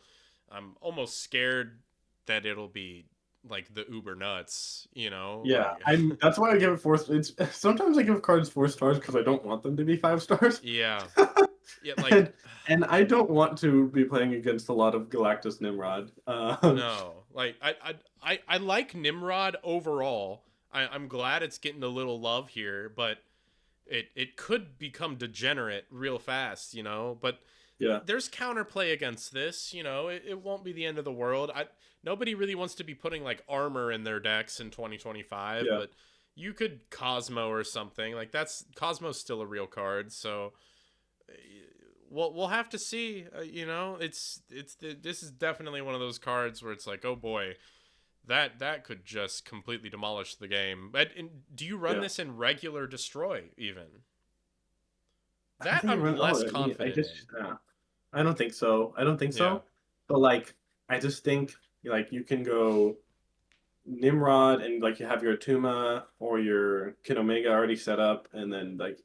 I'm almost scared that it'll be like the uber nuts,
Yeah,
like
that's why I give it 4. It's sometimes I give cards 4 stars because I don't want them to be 5 stars.
yeah. Yeah, like
and and I don't want to be playing against a lot of Galactus Nimrod.
no. Like I like Nimrod overall. I'm glad it's getting a little love here, but it could become degenerate real fast, but
Yeah,
there's counterplay against this. It won't be the end of the world. Nobody really wants to be putting like armor in their decks in 2025,
yeah.
but you could Cosmo or something like that's Cosmo's still a real card. So uh, we'll have to see. This is definitely one of those cards where it's like, oh boy, that could just completely demolish the game. But do you run
Yeah.
this in regular destroy even?
I don't
That
think I
I'm
run.
less
I
confident
guess
in.
I don't think so. I don't think
Yeah.
so. But like, I just think like you can go Nimrod and like you have your Atuma or your Kid Omega already set up, and then like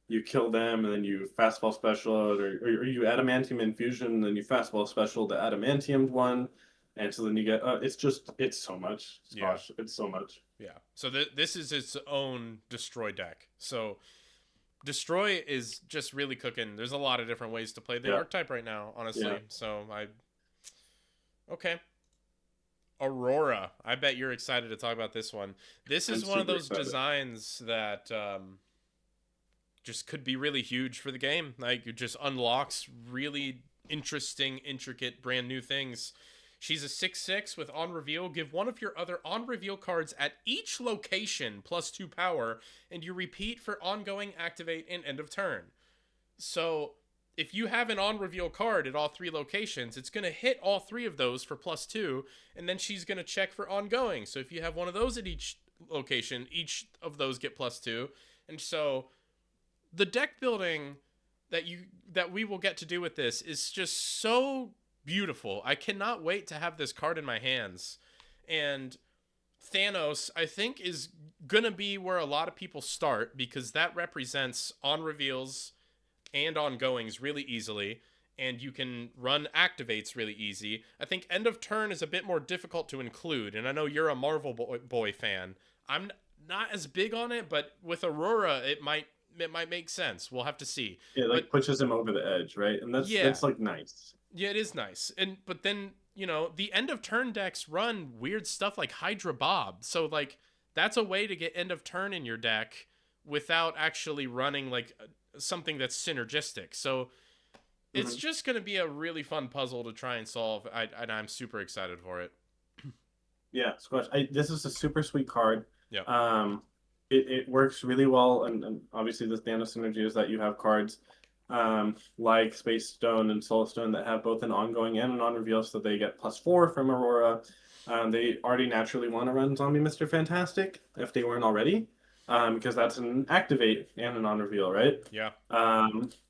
you kill them, and then you fastball special it, or you adamantium infusion, and then you fastball special the adamantium one, and so then you get it's so much.
Yeah.
Gosh, it's so much.
Yeah. So this is its own destroy deck. So destroy is just really cooking. There's a lot of different ways to play the
Yeah,
archetype right now,
yeah.
honestly. So I okay. Aurora. I bet you're excited to talk about this one. This
I'm
is one of
super
those
excited.
designs that just could be really huge for the game. Like it just unlocks really interesting, intricate, brand new things. She's a 6/6 with on reveal. Give one of your other on reveal cards at each location +2 power, and you repeat for ongoing activate and end of turn. So if you have an on reveal card at all 3 locations, it's going to hit all 3 of those for +2, and then she's going to check for ongoing. So if you have one of those at each location, each of those get +2. And so the deck building that we will get to do with this is just so beautiful. I cannot wait to have this card in my hands. And Thanos, I think, is gonna be where a lot of people start because that represents on reveals and ongoings really easily, and you can run activates really easy. I think end of turn is a bit more difficult to include, and I know you're a Marvel boy fan. I'm not as big on it, but with Aurora, it might make sense. We'll have to see.
It
But
like pushes him over the edge, right? And
yeah,
that's like nice.
yeah, it is nice. And but then, the end of turn decks run weird stuff like Hydra Bob. So like that's a way to get end of turn in your deck without actually running like something that's synergistic. So it's
Hmm.
just going to be a really fun puzzle to try and solve. And I'm super excited for it.
Yeah, Squash. This is a super sweet card.
Yeah.
Um, it works really well, and obviously the Thanos synergy is that you have cards like Space Stone and Soul Stone that have both an ongoing and an on reveal, so they get +4 from Aurora. They already naturally want to run Zombie Mr. Fantastic if they weren't already, because that's an activate and an on reveal, right?
Yeah.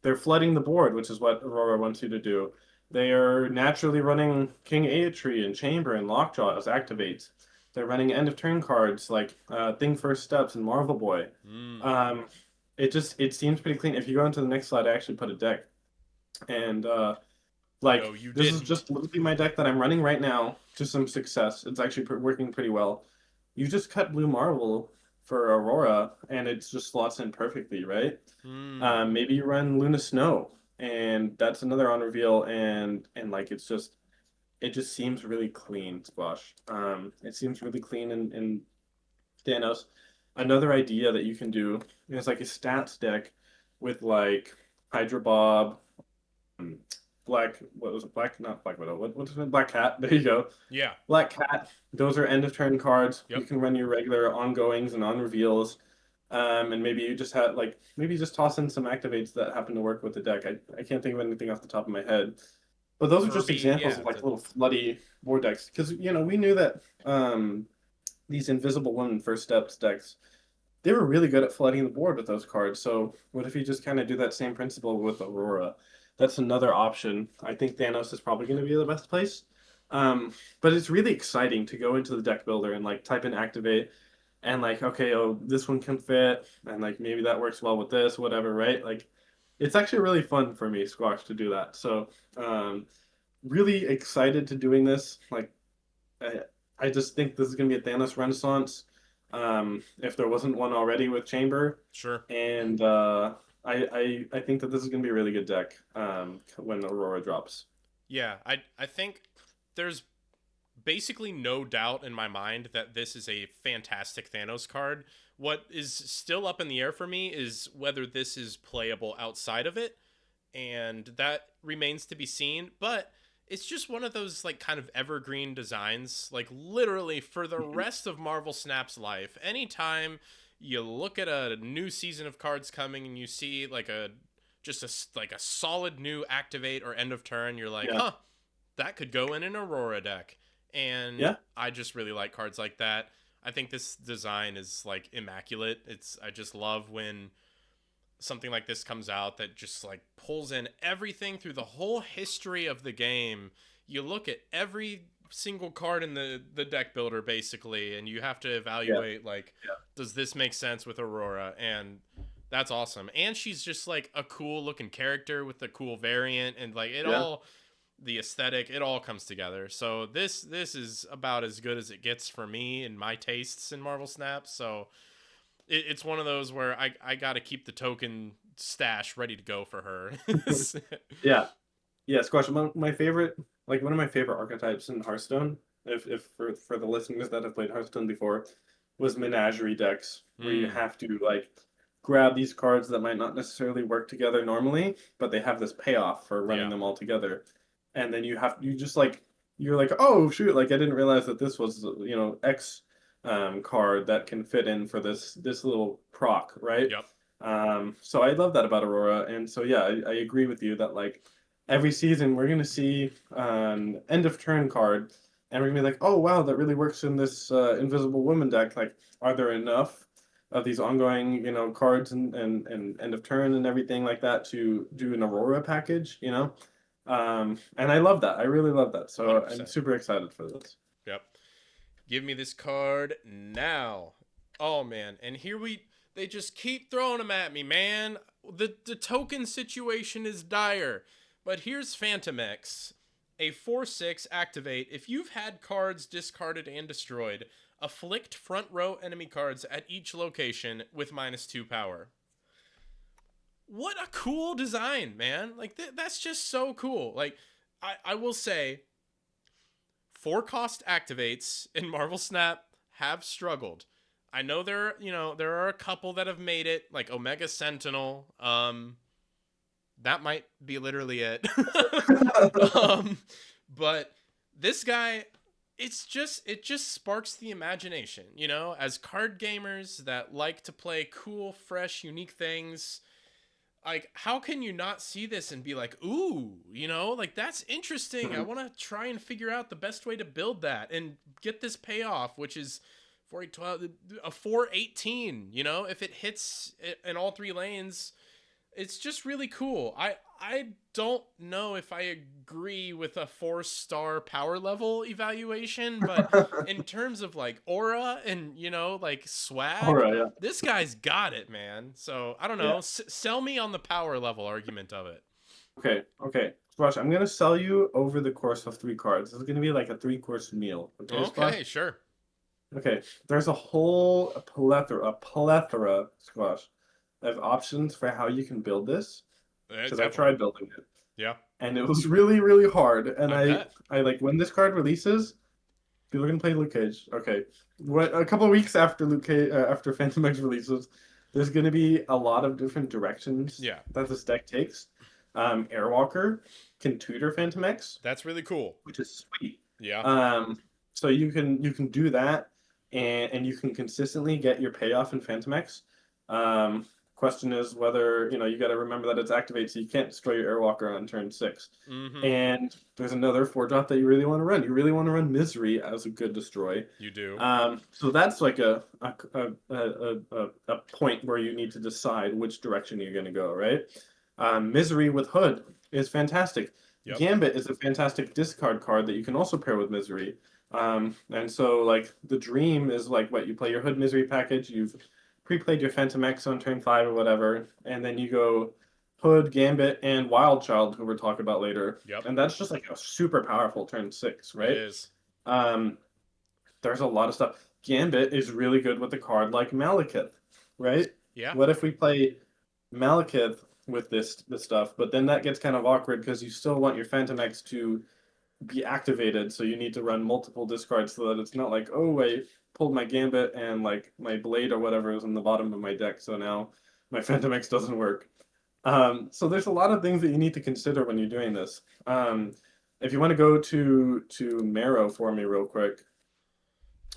They're flooding the board, which is what Aurora wants you to do. They are naturally running King Aetri and Chamber and Lockjaw as activates. They're running end of turn cards like Thing First Steps and Marvel Boy.
Mm.
Um, it seems pretty clean. If you go into the next slide, I actually put a deck, and
No,
like
you
this is
didn't.
just literally my deck that I'm running right now to some success. It's actually working pretty well. You just cut Blue Marvel for Aurora, and it just slots in perfectly, right?
Mm.
Maybe you run Luna Snow, and that's another on reveal, and like it just seems really clean, Squash. It seems really clean in Thanos. Another idea that you can do is like a stats deck with like Hydra Bob, um, Black. What was it? Black, not Black Widow. What's it? Black Cat. There you go.
Yeah.
Black Cat. Those are end of turn cards. You
Yep.
can run your regular ongoings and on reveals. And maybe you just had like maybe just toss in some activates that happen to work with the deck. I can't think of anything off the top of my head. But those are just
Kirby.
examples
Yeah.
of like little floody board decks. Because we knew that these Invisible Woman First Steps decks, they were really good at flooding the board with those cards. So what if you just kind of do that same principle with Aurora? That's another option. I think Thanos is probably going to be the best place. But it's really exciting to go into the deck builder and like type in activate and like, okay, oh, this one can fit, and like maybe that works well with this, whatever, right? Like it's actually really fun for me, Squash, to do that. So really excited to doing this. Like I, I just think this is gonna be a Thanos Renaissance. If there wasn't one already with Chamber,
Sure.
and I think that this is gonna be a really good deck when Aurora drops.
Yeah. I think there's basically no doubt in my mind that this is a fantastic Thanos card. What is still up in the air for me is whether this is playable outside of it, and that remains to be seen. But it's just one of those like kind of evergreen designs, like literally for the rest of Marvel Snap's life. Anytime you look at a new season of cards coming and you see like a just like a solid new activate or end of turn, you're like,
Yeah,
huh, that could go in an Aurora deck. And
yeah,
I just really like cards like that. I think this design is like immaculate. I just love when something like this comes out that just like pulls in everything through the whole history of the game. You look at every single card in the deck builder basically, and you have to
yeah,
evaluate like,
yeah,
does this make sense with Aurora? And that's awesome. And she's just like a cool looking character with a cool variant, and like it
yeah.
all, the aesthetic, it all comes together. So this is about as good as it gets for me and my tastes in Marvel Snap. So it's one of those where I got to keep the token stash ready to go for her.
Yeah, yeah, Squash. My favorite, like one of my favorite archetypes in Hearthstone, if for the listeners that have played Hearthstone before, was Menagerie decks, where you
Mm,
have to like grab these cards that might not necessarily work together normally, but they have this payoff for running
yeah.
them all together, and then you just like you're like, oh shoot, like I didn't realize that this was X card that can fit in for this little proc, right?
Yep.
So I love that about Aurora, and so yeah, I agree with you that like every season we're gonna see an end of turn card, and we're gonna be like, oh wow, that really works in this Invisible Woman deck. Like, are there enough of these ongoing cards and end of turn and everything like that to do an Aurora package? And I love that. I really love that. So I'm
100%.
super excited for this.
Yep. Give me this card now. Oh man, and they just keep throwing them at me, man. The token situation is dire. But here's Phantom X, a 4/6 activate. If you've had cards discarded and destroyed, afflict front row enemy cards at each location with -2 power. What a cool design, man. Like that's just so cool. Like I will say 4-cost activates in Marvel Snap have struggled. I know there are a couple that have made it, like Omega Sentinel. That might be literally it. But this guy, it just sparks the imagination, as card gamers that like to play cool, fresh, unique things. Like, how can you not see this and be like, ooh, like that's interesting. I want to try and figure out the best way to build that and get this payoff, which is a 4/18. If it hits in all 3 lanes, it's just really cool. I don't know if I agree with a 4-star power level evaluation, but in terms of like aura and like swag,
All right, yeah.
this guy's got it, man. So I don't know.
Yeah.
Sell me on the power level argument of it.
Okay. Squash, I'm gonna sell you over the course of 3 cards. This is gonna be like a 3-course meal. Okay, Squash?
Okay, sure.
Okay. There's a whole plethora, Squash, of options for how you can build this. Because I tried building it.
Yeah.
And it was really, really hard. And
bet.
I like when this card releases, people are gonna play Luke Cage. Okay. A couple of weeks after after Phantom X releases, there's gonna be a lot of different directions that this deck takes. Airwalker can tutor Phantom X.
That's really cool.
Which is sweet.
Yeah.
So you can do that, and you can consistently get your payoff in Phantom X. Question is whether you got to remember that it's activated, so you can't destroy your Airwalker on turn 6.
Mm-hmm.
And there's another 4-drop that you really want to run. You really want to run Misery as a good destroy.
You do.
So that's like a point where you need to decide which direction you're going to go, right? Misery with Hood is fantastic. Yep. Gambit is a fantastic discard card that you can also pair with Misery. And so like the dream is like what you play your Hood Misery package. You've pre-played your Phantom X on turn 5 or whatever, and then you go Hood, Gambit, and Wild Child, who we'll talk about later.
Yep.
And that's just like a super powerful turn 6, right?
It is.
There's a lot of stuff. Gambit is really good with a card like Malekith, right?
Yeah.
What if we play Malekith with this stuff, but then that gets kind of awkward because you still want your Phantom X to be activated, so you need to run multiple discards so that it's not like, oh, I pulled my Gambit and like my Blade or whatever is in the bottom of my deck, so now my Phantom X doesn't work. So there's a lot of things that you need to consider when you're doing this. If you want to go to Marrow for me real quick.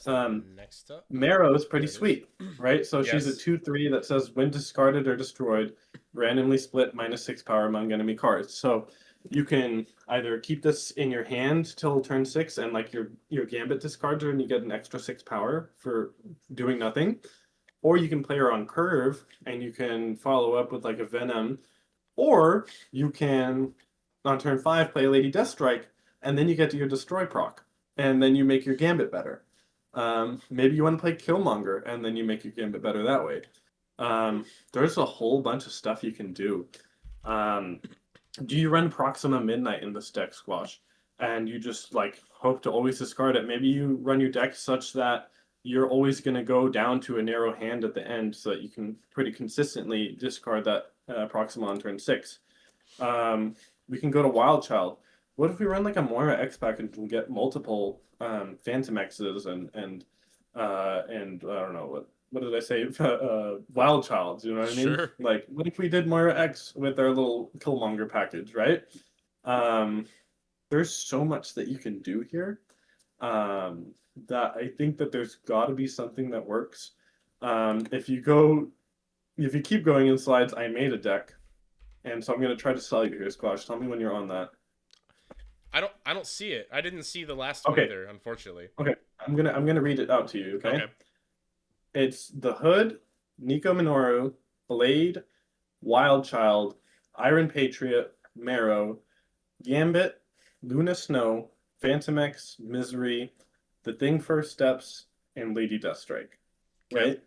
Next up,
Marrow is pretty sweet, right? So
yes.
She's a 2/3 that says when discarded or destroyed, randomly split -6 power among enemy cards. So you can either keep this in your hand till turn 6 and like your Gambit discards her and you get an extra 6 power for doing nothing. Or you can play her on curve and you can follow up with like a Venom. Or you can, on turn 5, play Lady Deathstrike and then you get to your Destroy proc. And then you make your Gambit better. Maybe you want to play Killmonger and then you make your Gambit better that way. There's a whole bunch of stuff you can do. Do you run Proxima Midnight in this deck, Squash? And you just like hope to always discard it. Maybe you run your deck such that you're always going to go down to a narrow hand at the end so that you can pretty consistently discard that Proxima on turn 6. We can go to Wild Child. What if we run like a Moira X pack and can get multiple Phantom X's and I don't know what did I say? Wild Childs, you know what I mean?
Sure.
Like, what if we did Moira X with our little Killmonger package, right? There's so much that you can do here that I think that there's got to be something that works. If you keep going in slides, I made a deck, and so I'm gonna try to sell you here, Squash. Tell me when you're on that.
I don't see it. I didn't see the last one either, unfortunately.
Okay, I'm gonna read it out to you. Okay. It's the Hood, Nico Minoru, Blade, Wild Child, Iron Patriot, Marrow, Gambit, Luna Snow, Phantom X, Misery, the Thing First Steps, and Lady Deathstrike,
Okay.
right?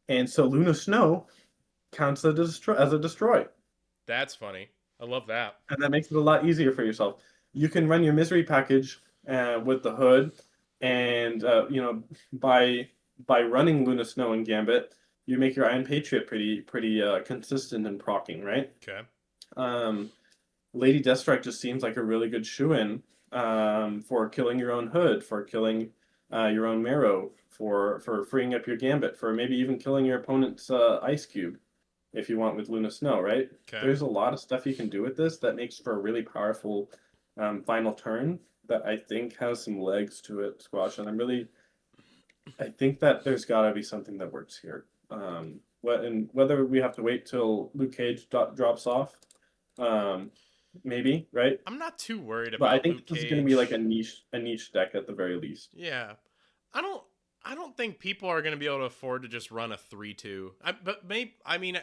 And so Luna Snow counts as a destroy,
That's funny. I love that.
and that makes it a lot easier for yourself. You can run your misery package with the hood, and by running Luna Snow and Gambit, you make your Iron Patriot pretty consistent in proccing, right?
Okay.
Um, Lady Deathstrike just seems like a really good shoe-in for killing your own hood, for killing your own Marrow, for freeing up your Gambit, for maybe even killing your opponent's Ice Cube if you want with Luna Snow, right?
Okay.
There's a lot of stuff you can do with this that makes for a really powerful final turn that I think has some legs to it, Squash. And I think that there's got to be something that works here. And whether we have to wait till Luke Cage drops off, um, maybe, right?
I'm not too worried
But I
about
think
Luke
this is going to be like
Cage.
a niche deck at the very least.
Yeah. I don't I don't think people are going to be able to afford to just run a 3-2. But maybe I mean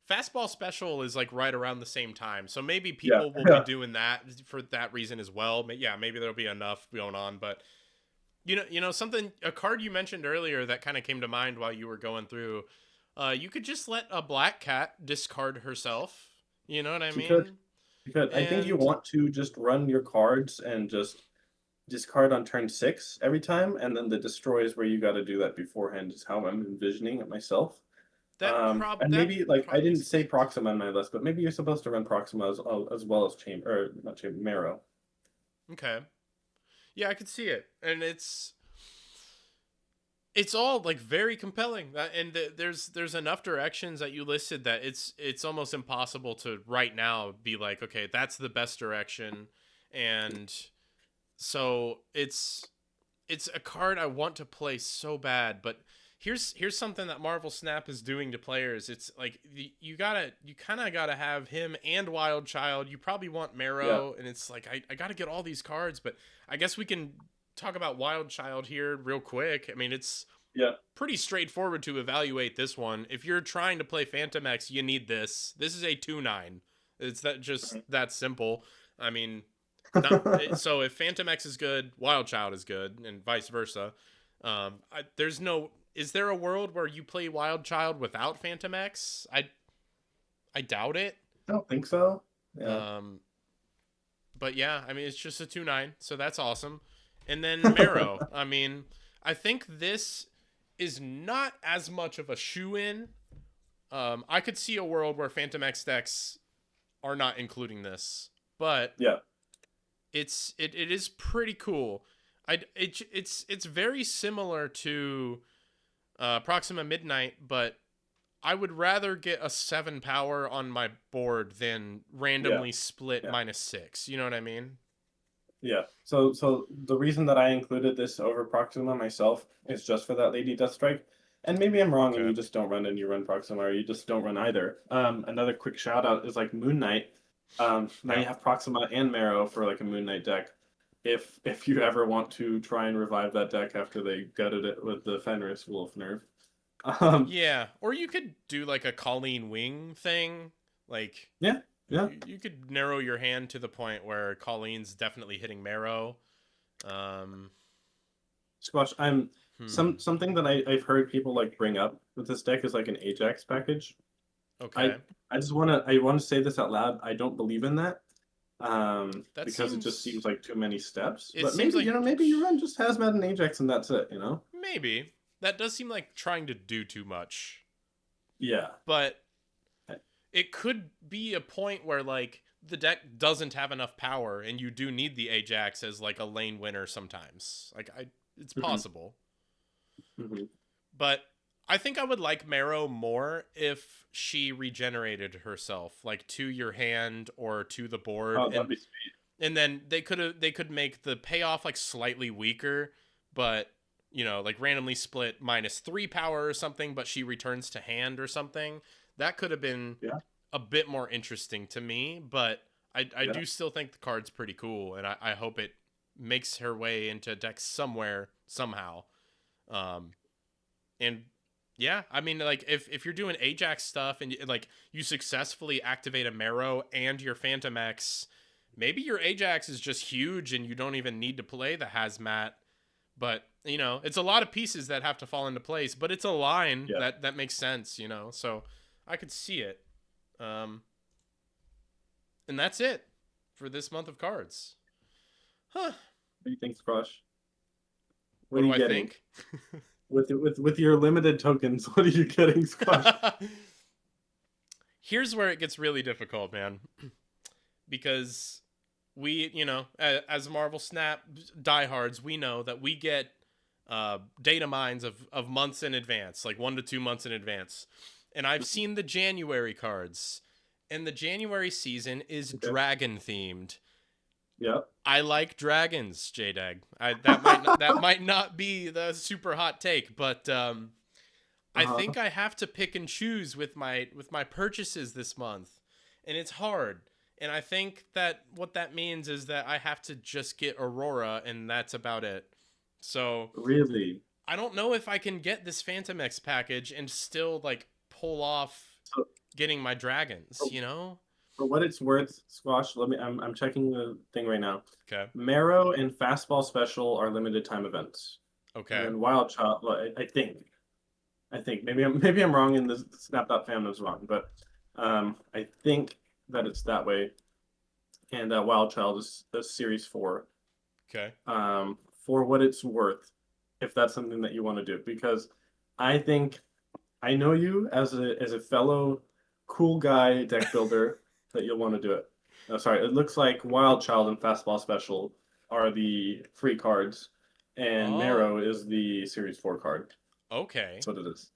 Fastball Special is like right around the same time. So maybe
Yeah,
people will be
yeah,
doing that for that reason as well. Yeah, maybe there'll be enough going on, but something a card you mentioned earlier that kind of came to mind while you were going through. You could just let a black cat discard herself. You know what I
she could.
mean?
Because I think you
And
want to just run your cards and just discard on turn 6 every time, and then the destroy is where you got to do that beforehand. Is how I'm envisioning it myself. And
that
maybe like I
probably
didn't
makes
say
some sense.
Proxima on my list, but maybe you're supposed to run Proxima as well as Chamber or not Chamber Marrow.
Okay. Yeah, I could see it, and it's all like very compelling. And there's enough directions that you listed that it's almost impossible to right now be like, okay, that's the best direction, and so it's a card I want to play so bad. But here's something that Marvel Snap is doing to players. It's like you kind of gotta have him and Wild Child. You probably want
Yeah,
Marrow, and it's like I gotta get all these cards, but I guess we can talk about Wild Child here real quick. I mean, it's
yeah.
pretty straightforward to evaluate this one. If you're trying to play Phantom X, you need this. This is a 2/9. It's that just that simple. I mean, not so if Phantom X is good, Wild Child is good, and vice versa. There's no. Is there a world where you play Wild Child without Phantom X? I doubt it.
I don't think so. Yeah.
Um, but yeah, I mean it's just a 2/9, so that's awesome. And then Marrow. I mean, I think this is not as much of a shoe in. I could see a world where Phantom X decks are not including this, but
Yeah.
it is pretty cool. It's very similar to Proxima Midnight, but I would rather get a 7 power on my board than
Yeah.
randomly split
Yeah.
-6. You know what I mean?
Yeah. So the reason that I included this over Proxima myself is just for that Lady Deathstrike. And maybe I'm wrong and
Okay.
you just don't run and you run Proxima or you just don't run either. Another quick shout out is like Moon Knight. Now
Yeah.
you have Proxima and Marrow for like a Moon Knight deck. If you ever want to try and revive that deck after they gutted it with the Fenris Wolf nerf. Um,
Yeah, or you could do like a Colleen Wing thing. Like
yeah, yeah.
you could narrow your hand to the point where Colleen's definitely hitting Marrow. Um,
Squash. I'm
hmm.
something that I've heard people like bring up with this deck is like an Ajax package. I
Okay.
I want to say this out loud. I don't believe in that.
That
Because it just seems
seems.
like too many steps.
It
But
seems
maybe,
like
maybe you run just Hazmat and Ajax and that's it, you know?
maybe that does seem like trying to do too much.
Yeah.
But it could be a point where like the deck doesn't have enough power, and you do need the Ajax as like a lane winner sometimes. It's
hmm
possible.
hmm
But I think I would like Marrow more if she regenerated herself, like to your hand or to the board,
Oh, that'd be sweet.
and then they could make the payoff like slightly weaker, but like randomly split -3 power or something, but she returns to hand or something. That could have been
Yeah,
a bit more interesting to me, but I
yeah,
do still think the card's pretty cool, and I hope it makes her way into decks somewhere somehow. Um, and yeah, I mean, like if you're doing Ajax stuff and like you successfully activate a Marrow and your Phantom X, maybe your Ajax is just huge and you don't even need to play the Hazmat. But you know, it's a lot of pieces that have to fall into place, but it's a line
Yeah.
that makes sense, you know. So I could see it. Um, and that's it for this month of cards. Huh.
What do you think, Squash? What
What
are
do
you
I
getting
think?
with your limited tokens? What are you getting, Squash?
Here's where it gets really difficult, man. Because we, you know, as Marvel Snap diehards, we know that we get data mines of months in advance, like 1 to 2 months in advance. And I've seen the January cards, and the January season is
Okay.
dragon themed.
Yep.
I like dragons, JDag. That might not be the super hot take, but I
Uh-huh.
think I have to pick and choose with my purchases this month, and it's hard. And I think that what that means is that I have to just get Aurora, and that's about it. So
Really?
I don't know if I can get this Phantom X package and still like pull off
So
getting my dragons.
for,
You know?
for what it's worth, Squash, I'm checking the thing right now.
Okay.
Marrow and Fastball Special are limited time events. And
Okay.
then Wild Child, well, I think maybe I'm wrong and the Snap.fam is wrong, but I think that it's that way. And Wild Child is the Series 4.
Okay.
For what it's worth, if that's something that you want to do, because I think I know you as a fellow cool guy deck builder that you'll want to do it. No, sorry, it looks like Wild Child and Fastball Special are the free cards, and Marrow
Oh.
is the Series 4 card.
Okay.
That's what it is.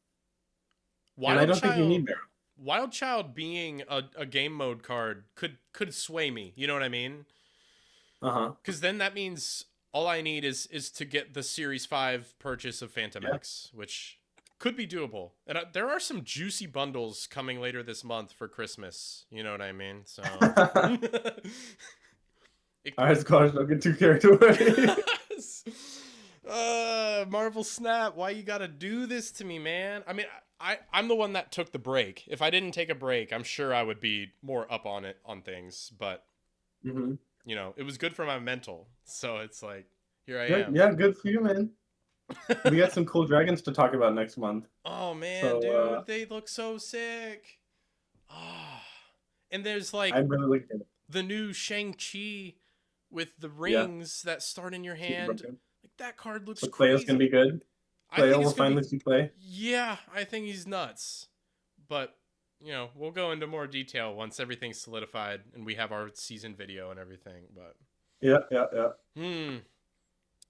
And I
Wild
don't think you need
Child.
Marrow.
Wild Child being a game mode card could sway me. You know what I mean?
Uh-huh.
Because then that means all I need is to get the Series 5 purchase of Phantom
Yeah.
X, which could be doable. And there are some juicy bundles coming later this month for Christmas. You know what I mean? So. It,
All right, gosh, don't get too carried away.
Marvel Snap, why you gotta do this to me, man? I mean, I'm the one that took the break. If I didn't take a break, I'm sure I would be more up on things. But
hmm
you know, it was good for my mental. So it's like, here I
Good,
am.
yeah, good for you, man. We got some cool dragons to talk about next month.
Oh man,
So
dude, they look so sick. Ah, and there's like
I'm really looking at it.
the new Shang-Chi with the
Yeah,
rings that start in your
super
hand.
broken.
Like that card looks
So Cleo's gonna
crazy.
be good.
I
Cleo
think
will
it's gonna
finally
be,
see play.
yeah, I think he's nuts. But you know, we'll go into more detail once everything's solidified and we have our season video and everything. But
Yeah, yeah, yeah.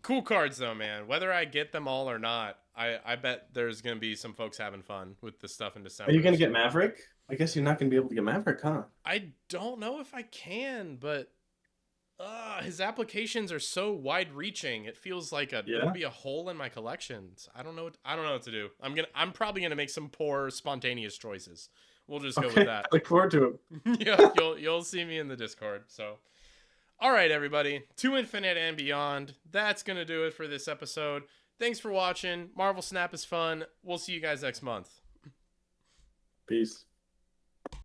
cool cards though, man. Whether I get them all or not, I bet there's gonna be some folks having fun with the stuff in
Are you
December.
gonna
So
get Maverick? I guess you're not gonna be able to get Maverick, huh?
I don't know if I can, but his applications are so wide-reaching. It feels like it'll
Yeah.
be a hole in my collections. I don't know what to do. I'm probably gonna make some poor spontaneous choices. We'll just go with
Okay.
that.
Look forward to it.
Yeah, you'll see me in the Discord. So, all right, everybody, to infinite and beyond. That's gonna do it for this episode. Thanks for watching. Marvel Snap is fun. We'll see you guys next month.
Peace.